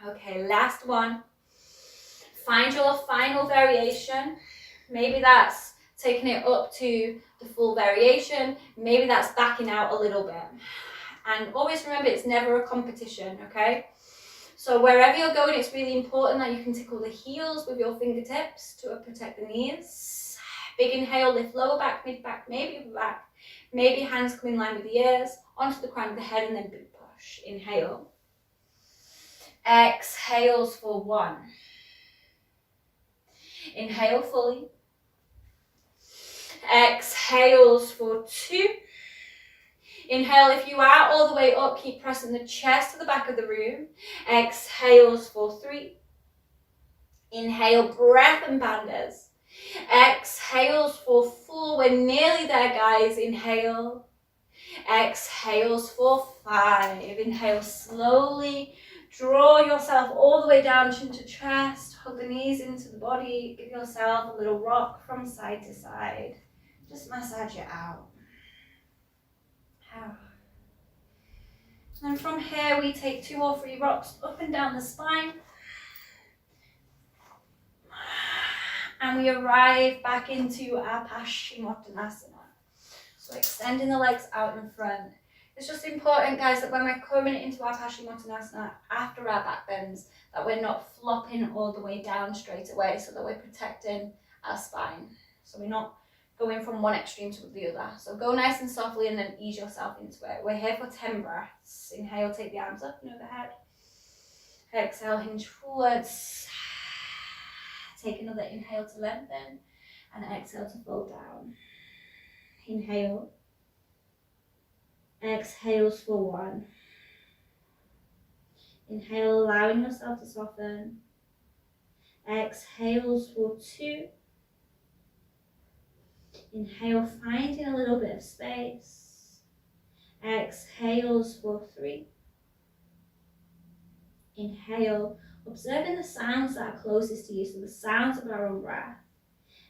Okay, last one. Find your final variation. Maybe that's taking it up to the full variation. Maybe that's backing out a little bit. And always remember, it's never a competition, okay? So wherever you're going, it's really important that you can tickle the heels with your fingertips to protect the knees. Big inhale, lift lower back, mid back, maybe upper back. Maybe hands come in line with the ears, onto the crown of the head, and then big push. Inhale. Exhales for 1. Inhale fully. Exhales for 2. Inhale, if you are all the way up, keep pressing the chest to the back of the room. Exhales for 3. Inhale, breath and banders. Exhales for 4. We're nearly there, guys. Inhale. Exhales for 5. Inhale slowly. Draw yourself all the way down, chin to chest. hug the knees into the body, give yourself a little rock from side to side. Just massage it out. And from here we take 2 or 3 rocks up and down the spine. And we arrive back into our Paschimottanasana. So extending the legs out in front. It's just important, guys, that when we're coming into our Paschimottanasana after our back bends, that we're not flopping all the way down straight away, so that we're protecting our spine. So we're not going from one extreme to the other. So go nice and softly and then ease yourself into it. We're here for 10 breaths. Inhale, take the arms up and overhead. Exhale, hinge forwards. Take another inhale to lengthen and exhale to fold down. Inhale. Exhales for 1. Inhale, allowing yourself to soften. Exhales for 2. Inhale, finding a little bit of space. Exhales for 3. Inhale, observing the sounds that are closest to you, so the sounds of our own breath.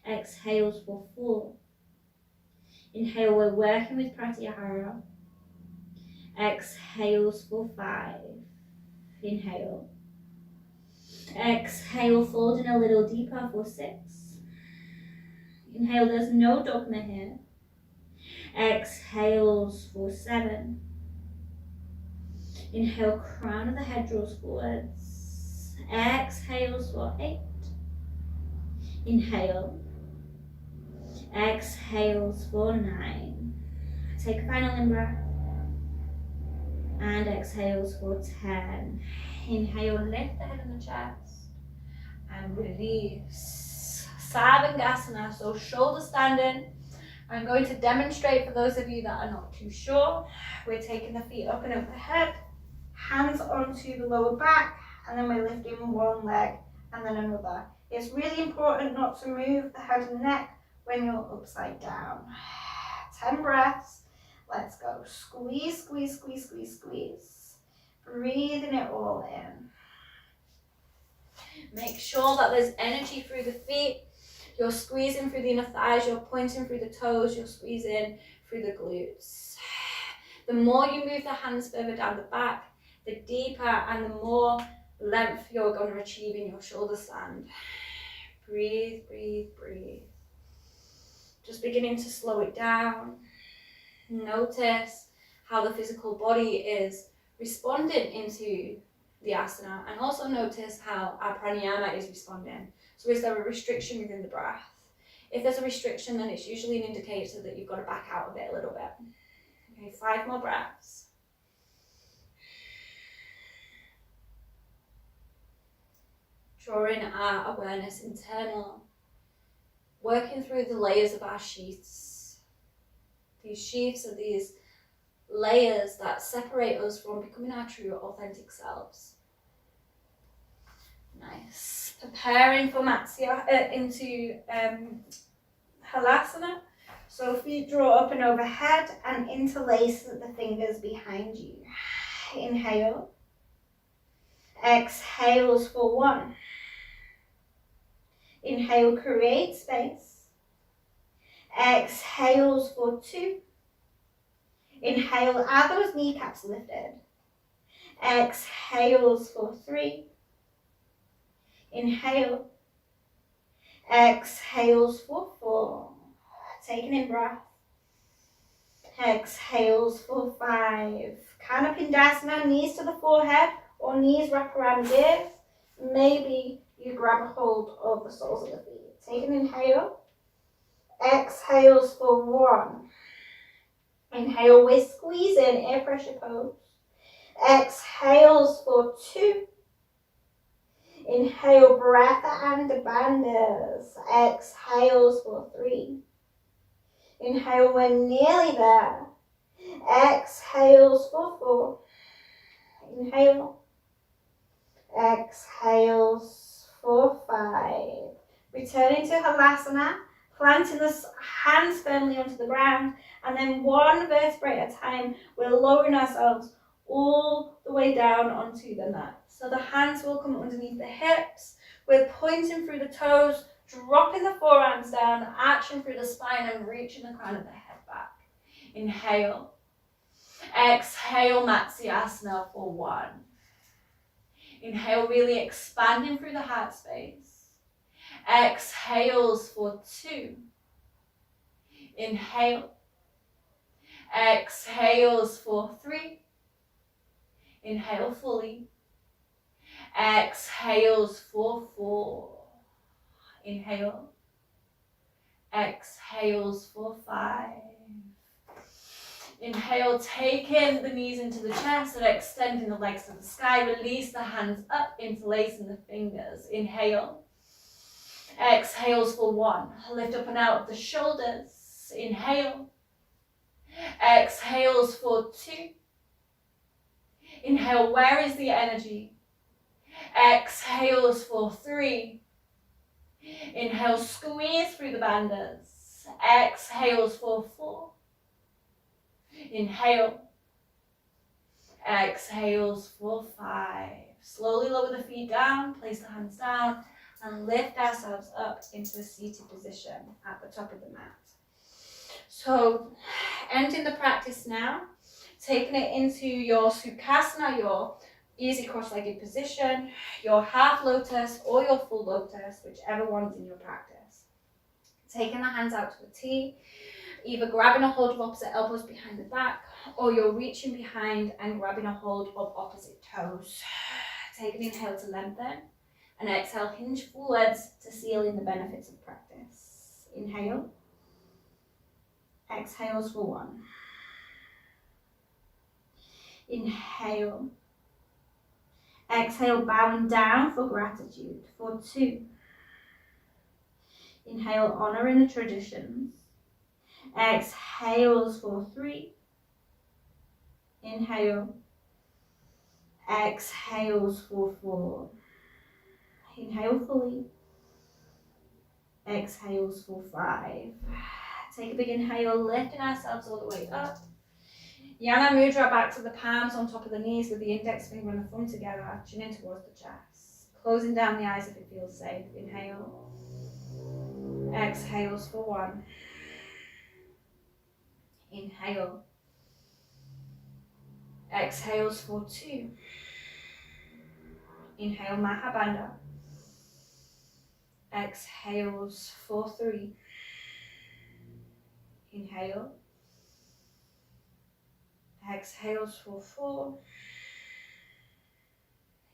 Exhales for 4. Inhale, we're working with Pratyahara. Exhales for 5. Inhale. Exhale, folding a little deeper for 6. Inhale, there's no dogma here. Exhales for 7. Inhale, crown of the head draws forwards. Exhales for 8. Inhale. Exhales for 9. Take a final in-breath. And exhales for 10. Inhale, lift the head and the chest. And release. Sarvangasana, so shoulder standing. I'm going to demonstrate for those of you that are not too sure. We're taking the feet up and overhead, hands onto the lower back, and then we're lifting one leg and then another. It's really important not to move the head and neck when you're upside down. 10 breaths. Let's go. Squeeze, squeeze, squeeze, squeeze, squeeze. Breathing it all in. Make sure that there's energy through the feet. You're squeezing through the inner thighs, you're pointing through the toes, you're squeezing through the glutes. The more you move the hands further down the back, the deeper and the more length you're going to achieve in your shoulder stand. Breathe, breathe, breathe. Just beginning to slow it down. Notice how the physical body is responding into the asana, and also notice how our pranayama is responding. So is there a restriction within the breath? If there's a restriction, then it's usually an indicator that you've got to back out of it a little bit. Okay, 5 more breaths. Drawing our awareness internal, working through the layers of our sheaths. These sheaths are these layers that separate us from becoming our true authentic selves. Nice. Preparing for Matsya into Halasana. So feet draw up and overhead and interlace the fingers behind you. Inhale. Exhales for 1. Inhale, create space. Exhales for 2. Inhale, are those kneecaps lifted? Exhales for 3. Inhale. Exhales for 4. Take an in-breath. Exhales for 5. Kanapindasana, knees to the forehead or knees wrap around ears. Maybe you grab a hold of the soles of the feet. Take an inhale. Exhales for 1. Inhale, we're squeezing, air pressure pose. Exhales for 2. Inhale, breath and bandhas. Exhales for 3. Inhale, we're nearly there. Exhales for 4. Inhale. Exhales for 5. Returning to Halasana, planting the hands firmly onto the ground, and then one vertebrae at a time, we're lowering ourselves all the way down onto the mat. So the hands will come underneath the hips, We're pointing through the toes, dropping the forearms down, arching through the spine and reaching the crown of the head back. Inhale. Exhale, Matsyasana for 1. Inhale, really expanding through the heart space. Exhales for 2. Inhale. Exhales for 3. Inhale fully. Exhales for 4. Inhale. Exhales for 5. Inhale, taking the knees into the chest and extending the legs to the sky. Release the hands up, interlacing the fingers. Inhale. Exhales for 1. Lift up and out of the shoulders. Inhale. Exhales for 2. Inhale, where is the energy? Exhales for 3. Inhale, squeeze through the bandhas. Exhales for 4. Inhale. Exhales for 5. Slowly lower the feet down, place the hands down, and lift ourselves up into a seated position at the top of the mat. So, ending the practice now, taking it into your Sukhasana, your easy cross-legged position, your half lotus or your full lotus, whichever one's in your practice. Taking the hands out to a T, either grabbing a hold of opposite elbows behind the back, or you're reaching behind and grabbing a hold of opposite toes. Take an inhale to lengthen, and exhale, hinge forwards to seal in the benefits of practice. Inhale. Exhales for 1. Inhale. Exhale, bowing down for gratitude for 2. Inhale, honouring the traditions. Exhales for 3. Inhale. Exhales for 4. Inhale fully. Exhales for 5. Take a big inhale, lifting ourselves all the way up. Yana Mudra, back to the palms on top of the knees with the index finger and the thumb together, chin towards the chest. Closing down the eyes if it feels safe. Inhale. Exhales for 1. Inhale. Exhales for 2. Inhale, Mahabandha. Exhales for 3. Inhale. Exhales for 4.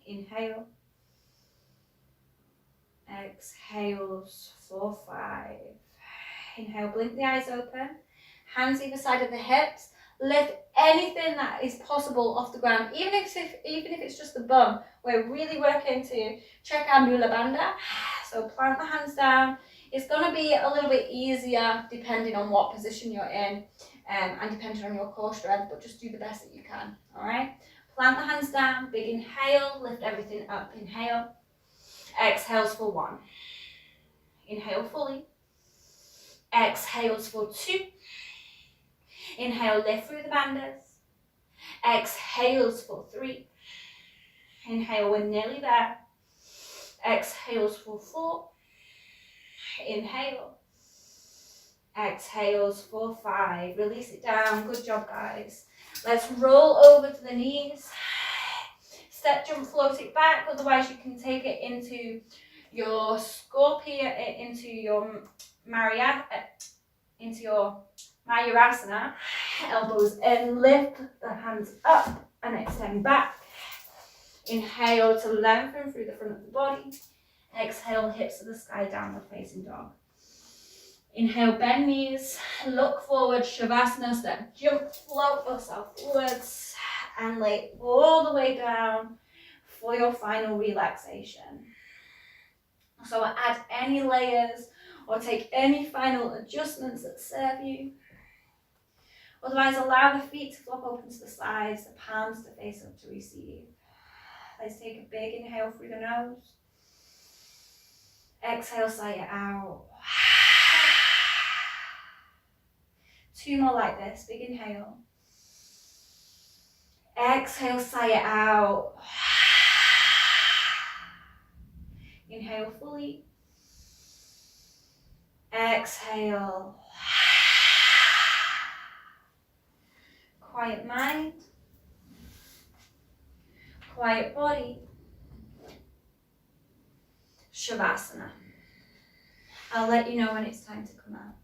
Inhale. Exhales for 5. Inhale, blink the eyes open. Hands either side of the hips. Lift anything that is possible off the ground, even if it's just the bum. We're really working to check our Mula Bandha. So plant the hands down. It's going to be a little bit easier depending on what position you're in and depending on your core strength, but just do the best that you can, all right? Plant the hands down, big inhale, lift everything up, inhale. Exhales for 1. Inhale fully. Exhales for 2. Inhale, lift through the bandhas. Exhales for 3. Inhale, we're nearly there. Exhales for 4. Inhale. Exhales for 5. Release it down. Good job, guys. Let's roll over to the knees. Step, jump, float it back. Otherwise, you can take it into your scorpion, into your Mayurasana. Elbows in, lift the hands up and extend back. Inhale to lengthen through the front of the body. Exhale, hips to the sky, downward facing dog. Inhale, bend knees, look forward, Shavasana, step, jump, float yourself forwards, and lay all the way down for your final relaxation. So add any layers or take any final adjustments that serve you. Otherwise, allow the feet to flop open to the sides, the palms to face up to receive. Let's take a big inhale through the nose. Exhale, sigh it out. 2 more like this. Big inhale. Exhale, sigh it out. Inhale fully. Exhale. Quiet mind. Quiet body. Shavasana. I'll let you know when it's time to come out.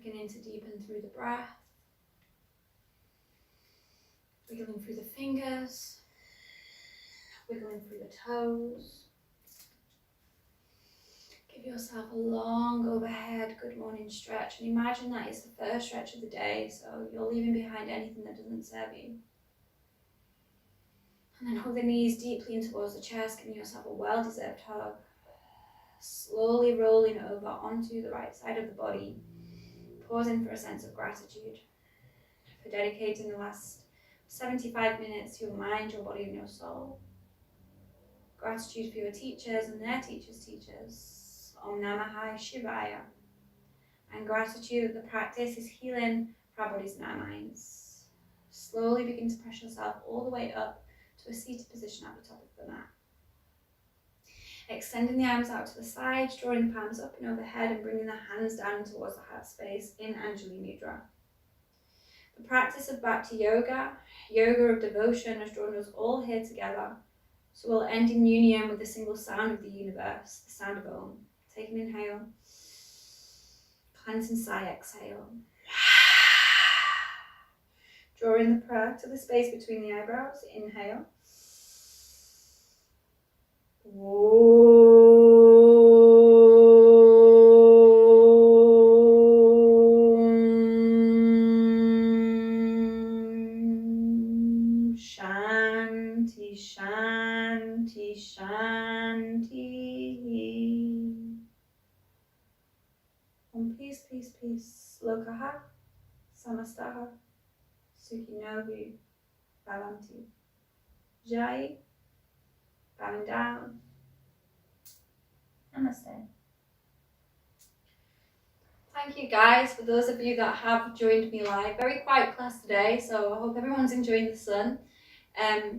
Beginning to deepen through the breath. Wiggling through the fingers. Wiggling through the toes. Give yourself a long overhead good morning stretch, and imagine that is the first stretch of the day, so you're leaving behind anything that doesn't serve you. And then hug the knees deeply in towards the chest, giving yourself a well-deserved hug. Slowly rolling over onto the right side of the body, pausing for a sense of gratitude for dedicating the last 75 minutes to your mind, your body and your soul. Gratitude for your teachers and their teachers' teachers. Om Namah Shivaya. And gratitude that the practice is healing for our bodies and our minds. Slowly begin to press yourself all the way up to a seated position at the top of the mat. Extending the arms out to the sides, drawing the palms up and overhead and bringing the hands down towards the heart space in Anjali Mudra. The practice of Bhakti Yoga, yoga of devotion, has drawn us all here together. So we'll end in union with the single sound of the universe, the sound of Om. Take an inhale. Cleanse and sigh, exhale. Drawing the prayer to the space between the eyebrows, inhale. Shanti. Shanti. Om peace, peace, peace. Lokaha, Samastaha, Sukhinovu, Bhavantu. Jai, bowing down. Namaste. Thank you guys for those of you that have joined me live. Very quiet class today, so I hope everyone's enjoying the sun.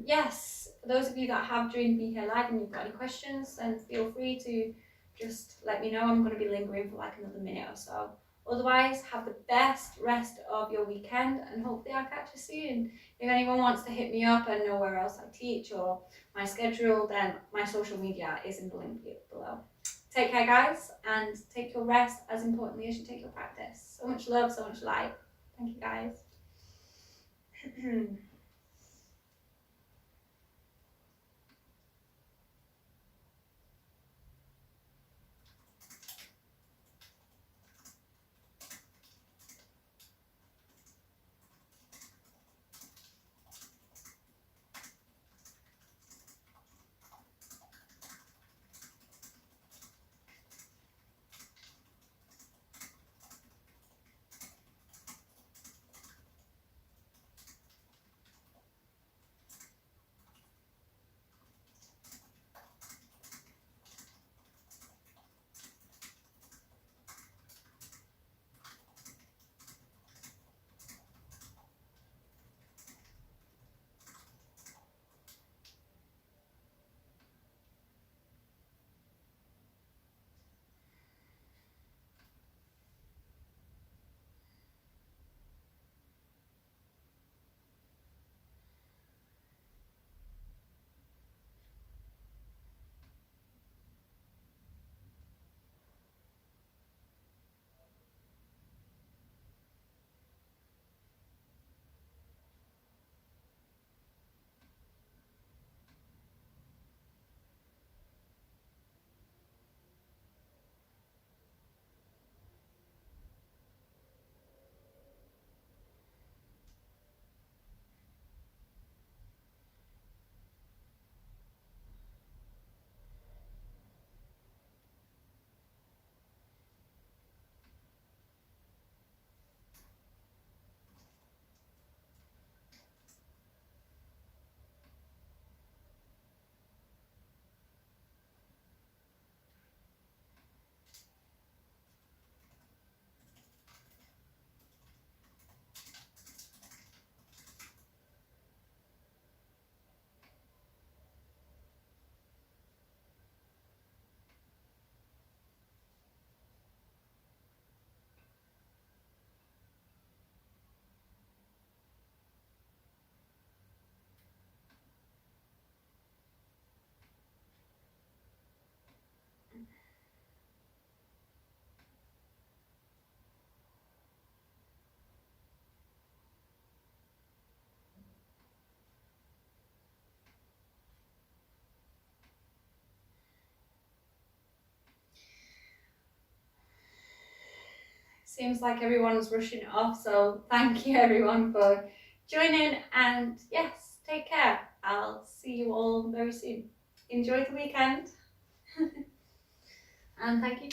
Yes, for those of you that have joined me here live and you've got any questions, then feel free to just let me know. I'm going to be lingering for like another minute or so. Otherwise, have the best rest of your weekend and hopefully I'll catch you soon. If anyone wants to hit me up and know where else I teach or my schedule, then my social media is in the link below. Take care guys, and take your rest as importantly as you take your practice. So much love, so much light. Thank you guys. Seems like everyone's rushing off, so thank you everyone for joining, and yes, take care. I'll see you all very soon. Enjoy the weekend. And thank you.